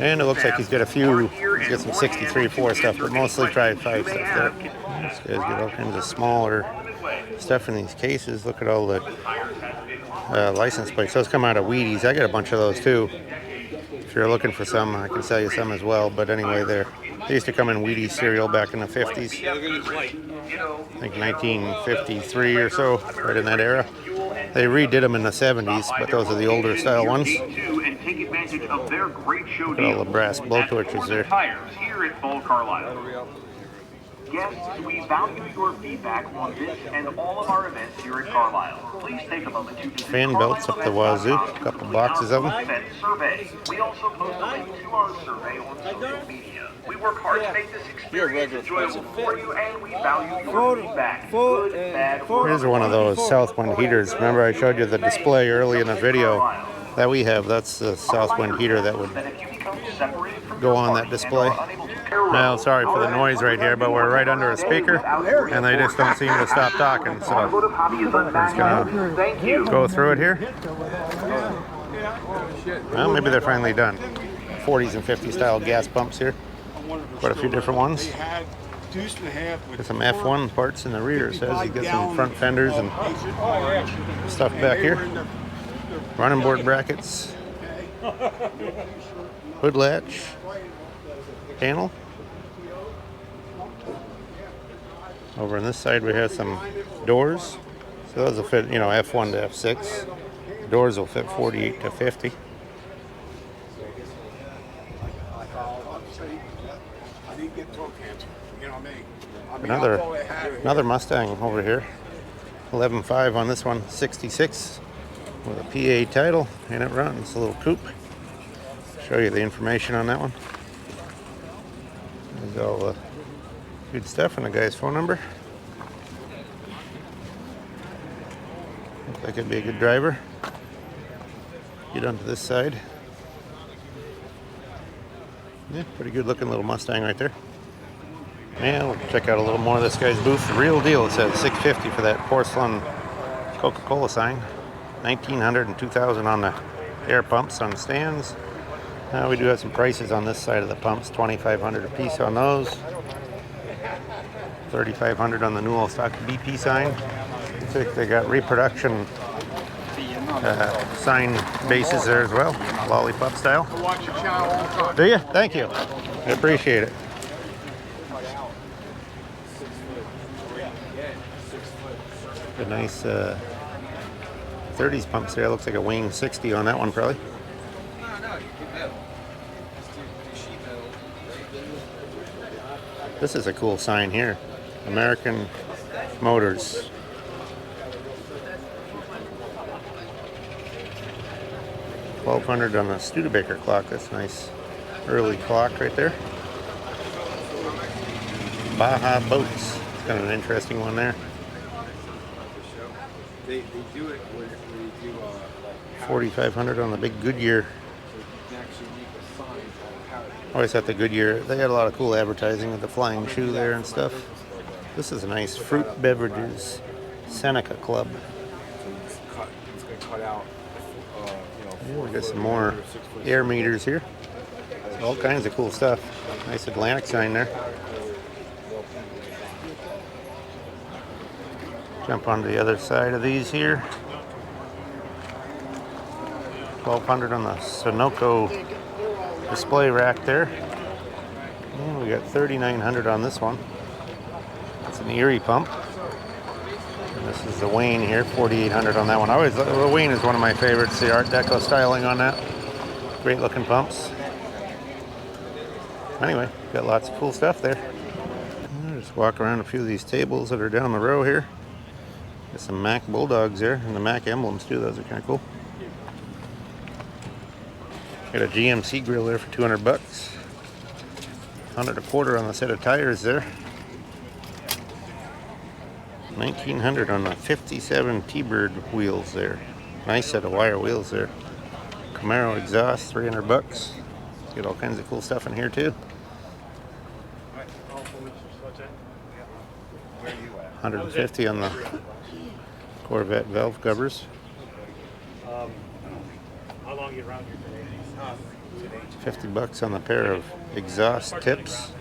And it looks like he's got a few, he's got some 63 4 stuff, but mostly Tri-5 stuff there. This guy's got all kinds of smaller stuff in these cases. Look at all the license plates. Those come out of Wheaties. I got a bunch of those too. If you're looking for some, I can sell you some as well. But anyway, they used to come in Wheaties cereal back in the 50s. I think 1953 or so, right in that era. They redid them in the 70s, but those are the older style ones. Look at all the brass blowtorches there. Here at Fall Carlisle. Guests, we value your feedback on this and all of our events here at Carlisle. Please take a moment to visit Fan belts up the wazoo, a couple boxes of them. Survey. We also post a link to our survey on social media. We work hard to make this experience enjoyable for you, and we value your feedback. Good, bad, or Here's one of those Southwind heaters. Remember I showed you the display early in the video that we have. That's the Southwind heater that would go on that display. Now, sorry for the noise right here, but we're right under a speaker, and they just don't seem to stop talking, so we're just gonna go through it here. Well, maybe they're finally done. 40s and 50s style gas pumps here. Quite a few different ones. Got some F1 parts in the rear, it says. You got some front fenders and stuff back here. Running board brackets. Hood latch. Panel. Over on this side we have some doors. So those will fit, you know, F1 to F6. Doors will fit 48 to 50. Another Mustang over here. 11.5 on this one, 66. with a PA title, and it runs. A little coupe. Show you the information on that one. There's all the good stuff and the guy's phone number. Looks like it'd be a good driver. Get onto this side. Yeah, pretty good looking little Mustang right there. And we'll check out a little more of this guy's booth. The real deal, it says $650 for that porcelain Coca-Cola sign. $1,900 and $2,000 on the air pumps on stands. Now we do have some prices on this side of the pumps. $2,500 a piece on those. $3,500 on the new all stock BP sign. Looks like they got reproduction sign bases there as well, lollipop style. I watch your channel all the time. Do you? Thank you. I appreciate it. A nice 30s pumps there. Looks like a Wayne 60 on that one probably. This is a cool sign here. American Motors. $1,200 on the Studebaker clock. That's a nice early clock right there. Baja Boats. It's kind of an interesting one there. They do it where you do $4,500 on the big Goodyear. actually make a sign called Carburators. Always at the Goodyear. They had a lot of cool advertising with the flying shoe there and stuff. This is a nice fruit beverages Seneca Club. So it's going to cut out, Yeah, we got some more air meters here. All kinds of cool stuff. Nice Atlantic sign there. Jump onto the other side of these here. $1,200 on the Sunoco display rack there. And we got $3,900 on this one. It's an Erie pump. And this is the Wayne here, $4,800 on that one. The Wayne is one of my favorites. The Art Deco styling on that. Great looking pumps. Anyway, got lots of cool stuff there. I'll just walk around a few of these tables that are down the row here. Got some Mack Bulldogs there, and the Mack Emblems too. Those are kind of cool. Got a GMC grill there for $200. $100 a quarter on the set of tires there. $1,900 on the 57 T-Bird wheels there. Nice set of wire wheels there. Camaro exhaust, $300. Get all kinds of cool stuff in here too. $150 on the Corvette valve covers. How long are you around here today? $50 on the pair of exhaust tips.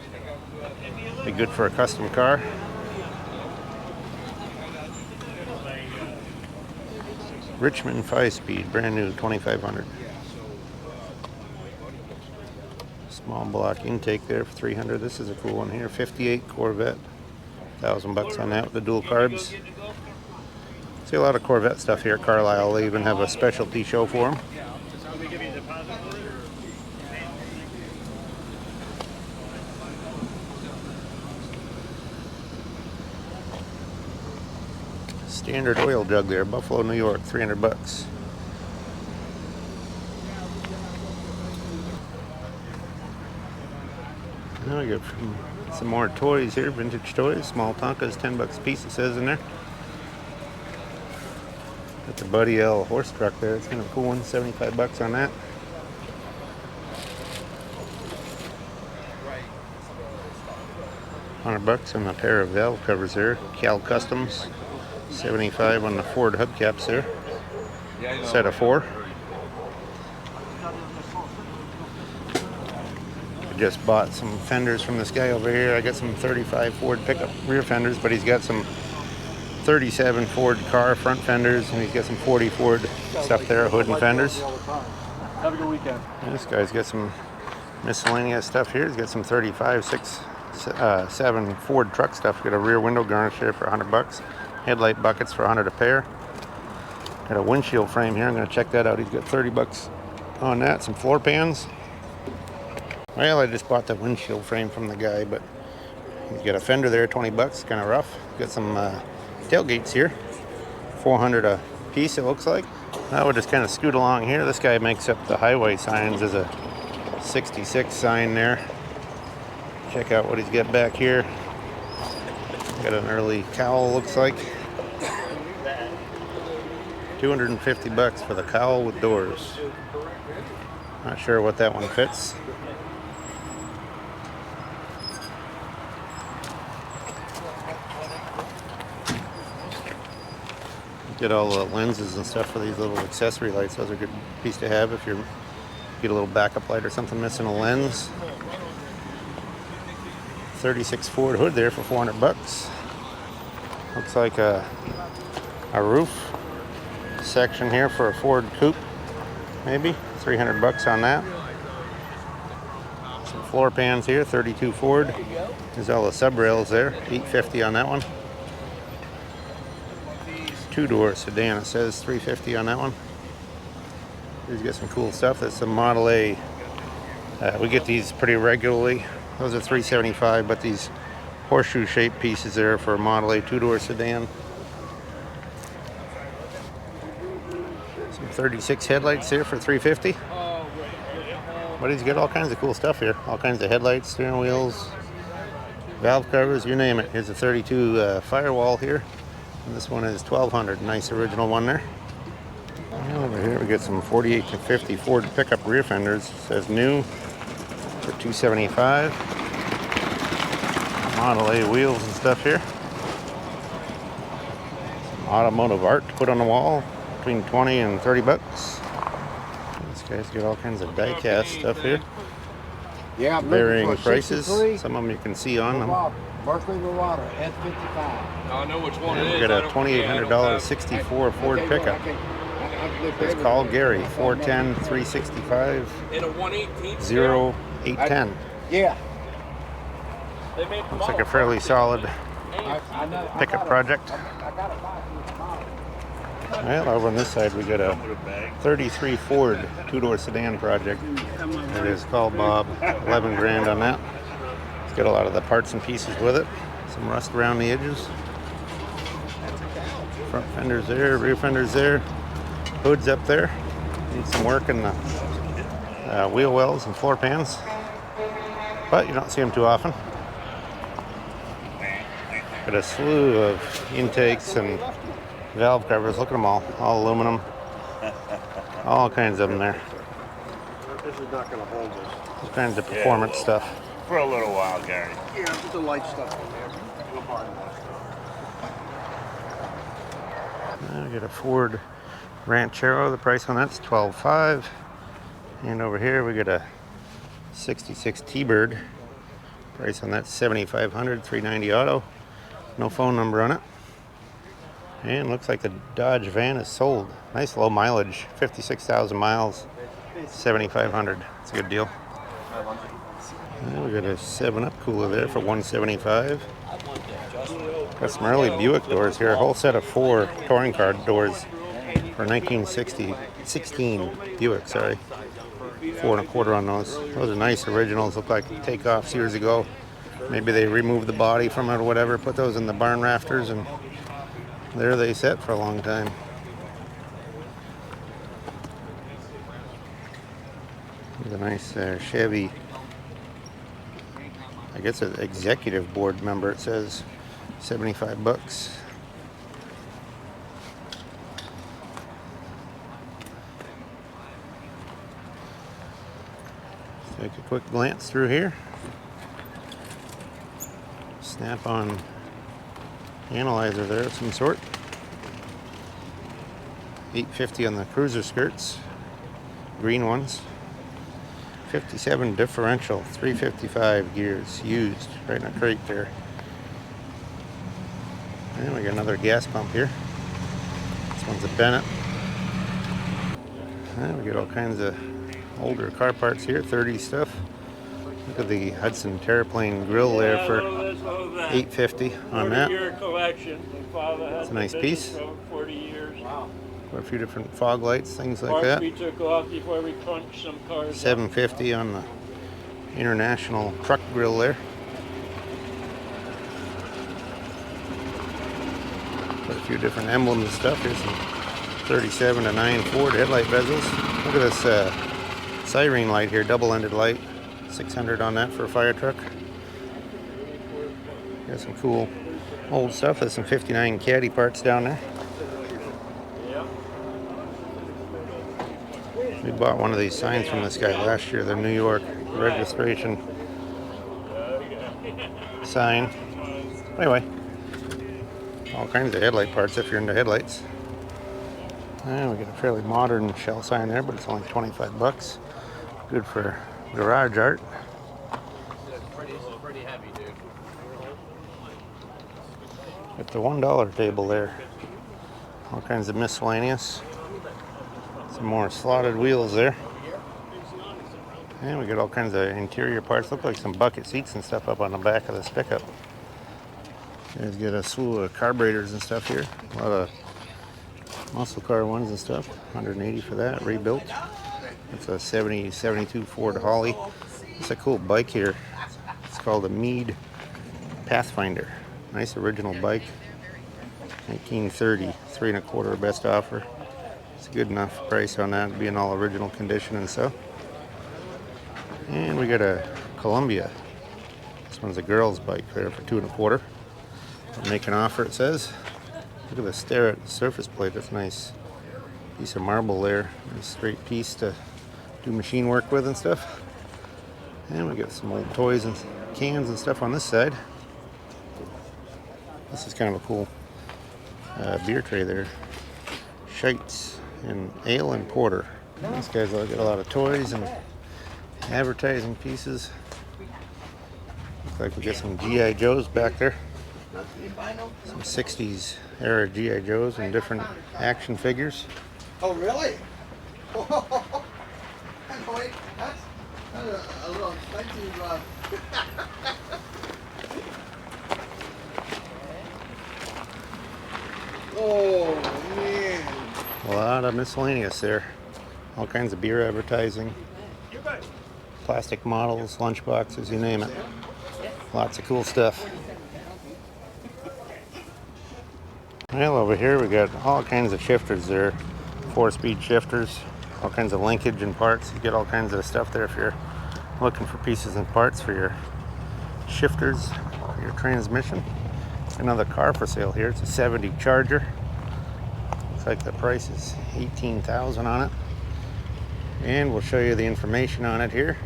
Be good for a custom car. Richmond 5-speed, brand new, $2,500. Small block intake there for $300. This is a cool one here, 58 Corvette, $1,000 on that with the dual carbs. See a lot of Corvette stuff here at Carlisle. They even have a specialty show for them. Standard oil jug there, Buffalo, New York, $300. Now we got some more toys here, vintage toys, small Tonkas, $10 a piece. It says in there. Got the Buddy L horse truck there. It's kind of a cool one, $75 on that. $100 on a pair of valve covers there, Cal Customs. $75 on the Ford hubcaps there. Set of 4. I just bought some fenders from this guy over here. I got some 35 Ford pickup rear fenders, but he's got some 37 Ford car front fenders, and he's got some 40 Ford stuff there, hood and fenders. Have a good weekend. This guy's got some miscellaneous stuff here. He's got some 35, 6, 7 Ford truck stuff. Got a rear window garnish here for $100. Headlight buckets for $100 a pair. Got a windshield frame here. I'm going to check that out. He's got $30 on that. Some floor pans. Well, I just bought the windshield frame from the guy, but he's got a fender there, $20, kind of rough. Got some tailgates here, $400 a piece, it looks like. Now we'll just kind of scoot along here. This guy makes up the highway signs. There's a 66 sign there. Check out what he's got back here. Got an early cowl, looks like. $250 for the cowl with doors. Not sure what that one fits. Get all the lenses and stuff for these little accessory lights. Those are a good piece to have if you get a little backup light or something missing a lens. 36 Ford hood there for $400. Looks like a roof section here for a Ford coupe, maybe $300 on that. Some floor pans here, 32 Ford. There's all the sub rails there, $850 on that one. Two-door sedan, it says $350 on that one. He's got some cool stuff. That's the Model A. We get these pretty regularly. Those are $375, but these horseshoe-shaped pieces there for a Model A two-door sedan. Some 36 headlights here for $350. But he's got all kinds of cool stuff here. All kinds of headlights, steering wheels, valve covers, you name it. Here's a 32 Firewall here. And this one is $1,200. Nice original one there. And over here we get some 48 to 50 Ford pickup rear fenders. It says new for $275. Model A wheels and stuff here. Some automotive art to put on the wall, between $20 and $30. These guys get all kinds of die-cast stuff here. Yeah, I'm Varying looking for prices. 63 Some of them you can see on them. Berkeley with water, S55. I know which one And it we is. got a $2,800 64 Ford pickup. It's called Gary, 410 365 In a 118. 0810. Yeah. Looks like a fairly solid I know. pickup project. I got it back. Well, over on this side we got a 33 Ford two-door sedan project. It is called Bob. 11 grand on that. It's got a lot of the parts and pieces with it. Some rust around the edges. Front fenders there, rear fenders there. Hood's up there. Needs some work in the wheel wells and floor pans. But you don't see them too often. Got a slew of intakes and valve covers. Look at them all aluminum. All kinds of them there. This is not going to hold us. All kinds of performance stuff. For a little while, Gary. Yeah, put the light stuff in there. We'll buy more stuff. We got a Ford Ranchero. The price on that's $12,500. And over here we got a 66 T-Bird. Price on that's $7,500, $390 auto. No phone number on it. And looks like the Dodge van is sold. Nice low mileage, 56,000 miles, $7,500. It's a good deal. And we got a 7-Up cooler there for $175. Got some early Buick doors here. A whole set of 4 touring car doors for 16 Buick, sorry. 4 1/4 on those. Those are nice originals. Look like takeoffs years ago. Maybe they removed the body from it or whatever, put those in the barn rafters, and there they sat for a long time. There's a nice Chevy, I guess an executive board member, it says $75. Take a quick glance through here. Snap-on analyzer there of some sort. $850 on the cruiser skirts, green ones. 57 differential, 355 gears used, right in a crate there. And we got another gas pump here. This one's a Bennett. And we got all kinds of older car parts here, 30 stuff. Look at the Hudson Terraplane grill there for $850 on that. It's a nice piece. 40 years. Wow. For a few different fog lights, things like that. We took off before we crunched some cars. $750 on the International truck grill there. Got a few different emblems and stuff. Here's some 37 to 9 Ford headlight bezels. Look at this siren light here, double-ended light. 600 on that for a fire truck. Got some cool old stuff. There's some 59 caddy parts down there. We bought one of these signs from this guy last year, the New York registration sign. Anyway, all kinds of headlight parts if you're into headlights. And we got a fairly modern shell sign there, but it's only 25 bucks. Good for garage art. Pretty heavy, dude. At the $1 table there, all kinds of miscellaneous. Some more slotted wheels there. And we got all kinds of interior parts. Look like some bucket seats and stuff up on the back of this pickup. You guys get a slew of carburators and stuff here. A lot of muscle car ones and stuff. 180 for that, rebuilt. It's a 72 Ford Holly. It's a cool bike here. It's called a Mead Pathfinder. Nice original bike. 1930, 3 1/4 best offer. It's a good enough price on that, being all original condition and stuff. And we got a Columbia. This one's a girl's bike there for 2 1/4. Make an offer, it says. Look at the stair at the surface plate. That's nice. Piece of marble there. Nice straight piece to do machine work with and stuff. And we got some old toys and cans and stuff on this side. This is kind of a cool beer tray there. Shites and ale and porter. These guys got a lot of toys and advertising pieces. Looks like we got some G.I. Joes back there. Some 60s era G.I. Joes and different action figures. Oh, really? Wait, that's a little expensive. Oh, man. A lot of miscellaneous there. All kinds of beer advertising. Plastic models, lunch boxes, you name it. Lots of cool stuff. Well, over here we got all kinds of shifters there. 4-speed shifters, all kinds of linkage and parts. You get all kinds of stuff there if you're looking for pieces and parts for your shifters, for your transmission. Another car for sale here. It's a 70 Charger. Looks like the price is $18,000 on it. And we'll show you the information on it here.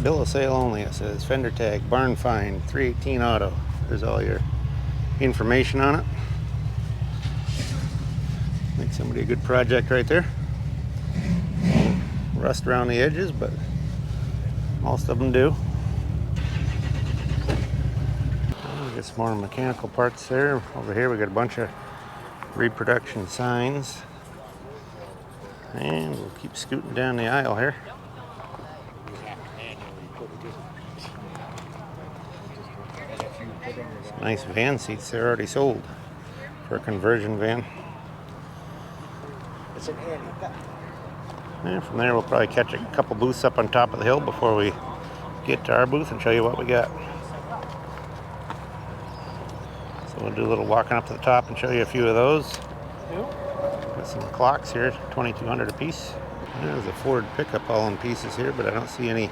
Bill of sale only, it says. Fender tag, barn find, 318 auto. There's all your information on it. Make somebody a good project right there. Rust around the edges, but most of them do. We got some more mechanical parts there. Over here we got a bunch of reproduction signs. And we'll keep scooting down the aisle here. Some nice van seats, they're already sold for a conversion van. And from there we'll probably catch a couple booths up on top of the hill before we get to our booth and show you what we got. So we'll do a little walking up to the top and show you a few of those. Got some clocks here, 2,200 a piece. There's a Ford pickup all in pieces here, but I don't see any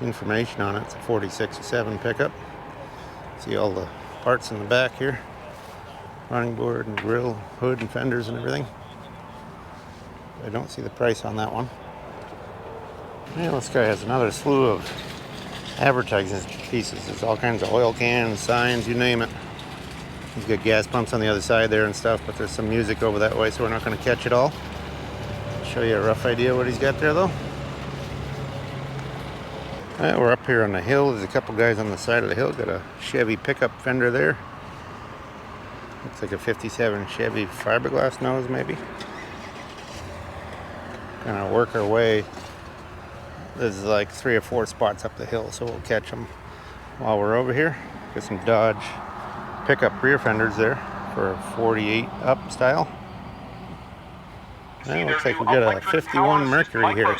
information on it. It's a 46-7 pickup. See all the parts in the back here. Running board and grill, hood and fenders and everything. I don't see the price on that one. Yeah, this guy has another slew of advertising pieces. There's all kinds of oil cans, signs, you name it. He's got gas pumps on the other side there and stuff, but there's some music over that way, so we're not going to catch it all. I'll show you a rough idea what he's got there, though. All right, we're up here on the hill. There's a couple guys on the side of the hill. Got a Chevy pickup fender there. Looks like a 57 Chevy fiberglass nose, maybe. Gonna work our way. There's like 3 or 4 spots up the hill, so we'll catch them while we're over here. Got some Dodge pickup rear fenders there for a 48 up style. And it looks like we got a 51 Mercury here.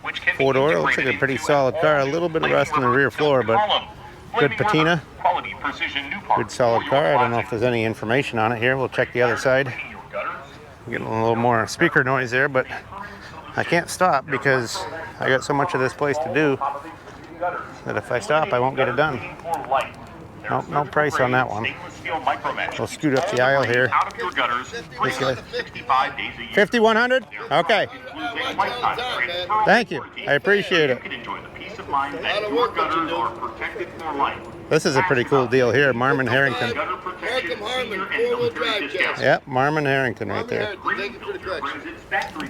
4-door. Looks like a pretty solid car. A little bit of rust in the rear floor, but good patina. Good solid car. I don't know if there's any information on it here. We'll check the other side. Getting a little more speaker noise there, but I can't stop because I got so much of this place to do that if I stop, I won't get it done. Nope, no price on that one. We'll scoot up the aisle here. This guy. 5,100? Okay. Thank you. I appreciate it. This is a pretty cool deal here, Marmon Harrington. Yep, Marmon Harrington right there.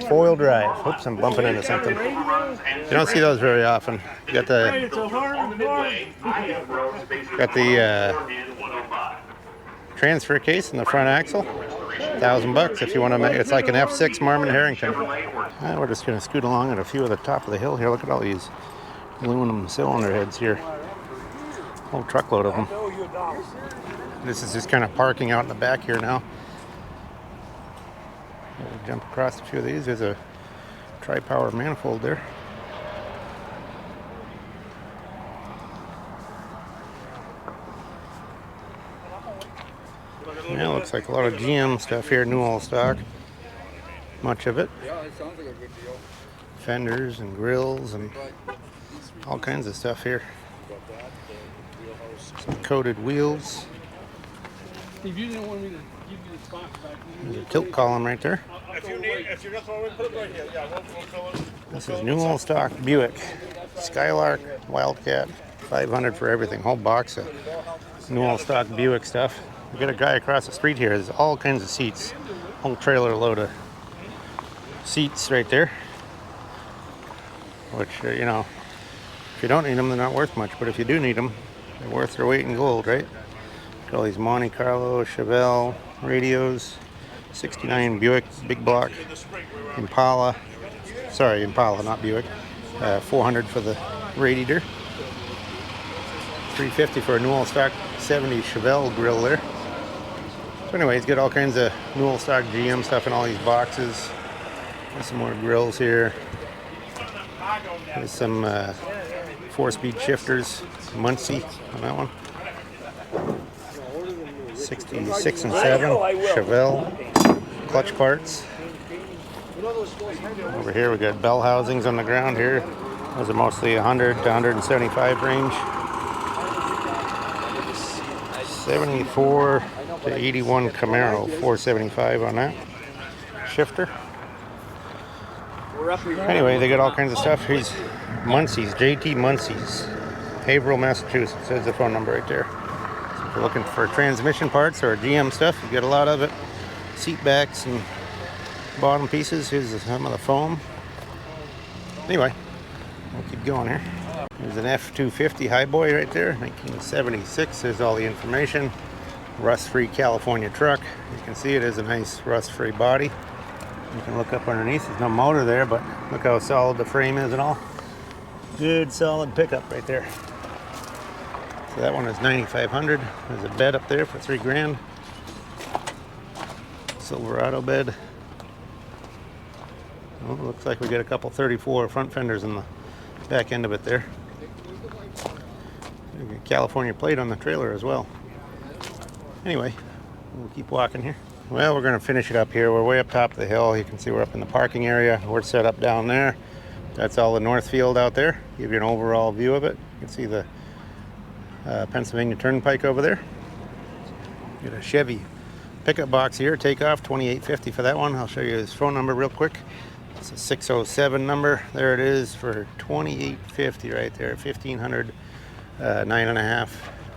Foil drive. Oops, I'm bumping into something. You don't see those very often. You got the transfer case in the front axle. $1,000 if you want to make. It's like an F6 Marmon Harrington. We're just going to scoot along at a few at the top of the hill here. Look at all these aluminum cylinder heads here. A whole truckload of them. This is just kind of parking out in the back here now. We'll jump across a few of these. There's a tri-power manifold there. Yeah, looks like a lot of GM stuff here, new all stock. Much of it. Yeah, it sounds like a good deal. Fenders and grills and all kinds of stuff here. Some coated wheels. If you didn't want me to give you the box back, There's a tilt column right there. If you're not throwing it, put it right here. Yeah, we'll fill it. This is new all stock Buick. Skylark, Wildcat, 500 for everything. Whole box of new all stock Buick stuff. We got a guy across the street here. There's all kinds of seats. Whole trailer load of seats right there. Which, you know, if you don't need them, they're not worth much. But if you do need them, they're worth their weight in gold, right? Got all these Monte Carlo, Chevelle radios. 69 Buick, big block. Impala. Sorry, Impala, not Buick. 400 for the radiator. 350 for a new all stock 70 Chevelle grill there. So anyways, get all kinds of new all stock GM stuff in all these boxes. There's some more grills here. There's some 4-speed shifters, Muncie on that one. 66 and 7 Chevelle clutch parts. Over here we got bell housings on the ground here. Those are mostly 100 to 175 range. 74 to 81 Camaro, 475 on that shifter. Anyway, they got all kinds of stuff. Here's Muncie's, JT Muncie's, Haverhill, Massachusetts. There's the phone number right there. So if you're looking for transmission parts or GM stuff, you get a lot of it. Seat backs and bottom pieces. Here's some of the foam. Anyway, we'll keep going here. There's an F-250 Highboy right there, 1976. There's all the information. Rust-free California truck. You can see it is a nice rust-free body. You can look up underneath. There's no motor there, but look how solid the frame is and all. Good solid pickup right there. So that one is 9,500. There's a bed up there for $3,000. Silverado bed. Oh, looks like we got a couple 34 front fenders in the back end of it there. California plate on the trailer as well. Anyway, we'll keep walking here. Well, we're going to finish it up here. We're way up top of the hill. You can see we're up in the parking area. We're set up down there. That's all the north field out there. Give you an overall view of it. You can see the Pennsylvania Turnpike over there. Get a Chevy pickup box here. Takeoff, $28.50 for that one. I'll show you his phone number real quick. It's a 607 number. There it is for $28.50 right there. 1,500, 9.5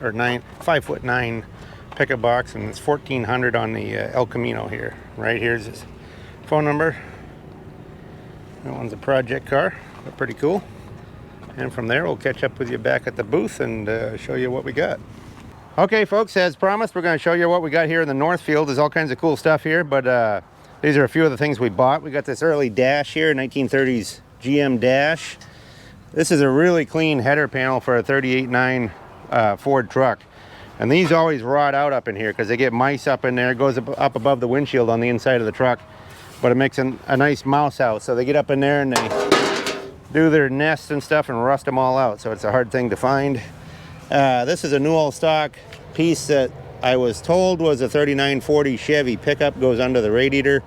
or 5'9" pickup box, and it's $1,400 on the El Camino here. Right here's his phone number. That one's a project car, but pretty cool. And from there, we'll catch up with you back at the booth and show you what we got. Okay, folks, as promised, we're going to show you what we got here in the north field. There's all kinds of cool stuff here, but these are a few of the things we bought. We got this early dash here, 1930s GM dash. This is a really clean header panel for a 38.9 Ford truck. And these always rot out up in here because they get mice up in there. It goes up above the windshield on the inside of the truck. But it makes a nice mouse house. So they get up in there and they do their nests and stuff and rust them all out. So it's a hard thing to find. This is a new all stock piece that I was told was a 3940 Chevy pickup. Goes under the radiator.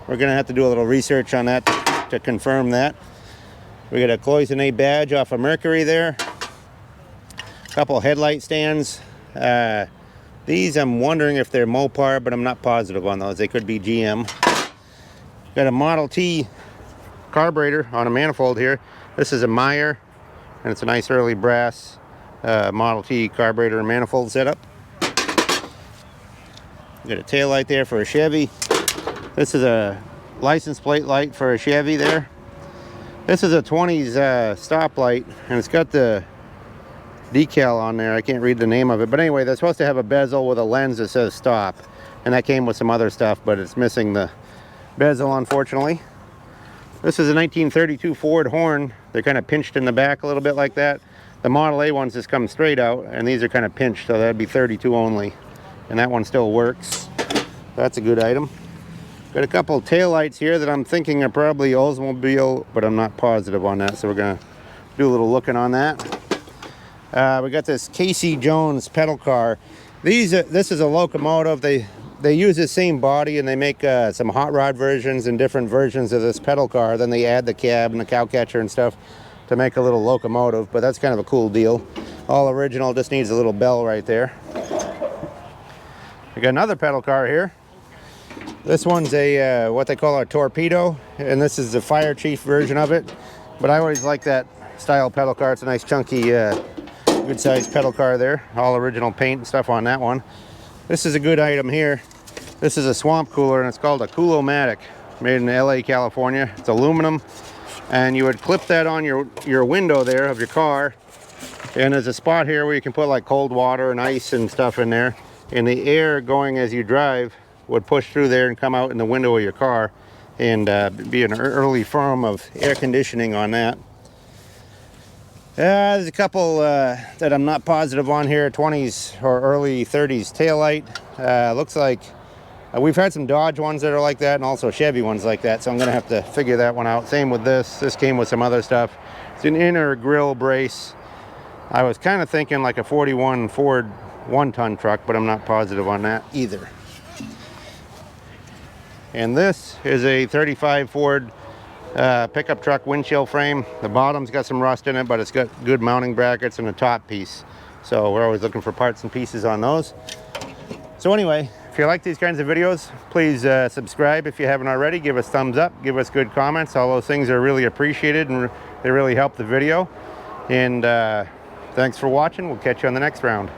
We're gonna have to do a little research on that to confirm that. We got a cloisonne badge off of Mercury there. A couple headlight stands. These I'm wondering if they're Mopar, but I'm not positive on those. They could be GM. Got a Model T carburetor on a manifold here. This is a Meyer, and it's a nice early brass Model T carburetor and manifold setup. Got a tail light there for a Chevy. This is a license plate light for a Chevy there. This is a 20s stoplight, and it's got the decal on there. I can't read the name of it, but anyway, they're supposed to have a bezel with a lens that says stop, and that came with some other stuff, but it's missing the bezel, unfortunately. This is a 1932 Ford horn. They're kind of pinched in the back a little bit like that. The Model A ones just come straight out, and these are kind of pinched, so that'd be 32 only, and that one still works. That's a good item. Got a couple of tail lights here that I'm thinking are probably Oldsmobile, but I'm not positive on that, so we're gonna do a little looking on that. We got this Casey Jones pedal car. This is a locomotive. They use the same body, and they make some hot rod versions and different versions of this pedal car. Then they add the cab and the cow catcher and stuff to make a little locomotive, but that's kind of a cool deal. All original, just needs a little bell right there. We got another pedal car here. This one's a what they call a torpedo, and this is the fire chief version of it. But I always like that style pedal car. It's a nice chunky good sized pedal car there. All original paint and stuff on that one. This is a good item here. This is a swamp cooler, and it's called a Cool-O-Matic, made in LA, California. It's aluminum, and you would clip that on your window there of your car, and there's a spot here where you can put like cold water and ice and stuff in there, and the air going as you drive would push through there and come out in the window of your car, and be an early form of air conditioning on that. There's a couple that I'm not positive on here. 20s or early 30s taillight. Looks like we've had some Dodge ones that are like that, and also Chevy ones like that, so I'm gonna have to figure that one out. Same with this. This came with some other stuff. It's an inner grill brace. I was kind of thinking like a 41 Ford 1-ton truck, but I'm not positive on that either. And this is a 35 Ford pickup truck windshield frame. The bottom's got some rust in it, but it's got good mounting brackets and a top piece. So we're always looking for parts and pieces on those. So anyway, if you like these kinds of videos, please subscribe if you haven't already. Give us thumbs up, give us good comments. All those things are really appreciated, and they really help the video. And thanks for watching. We'll catch you on the next round.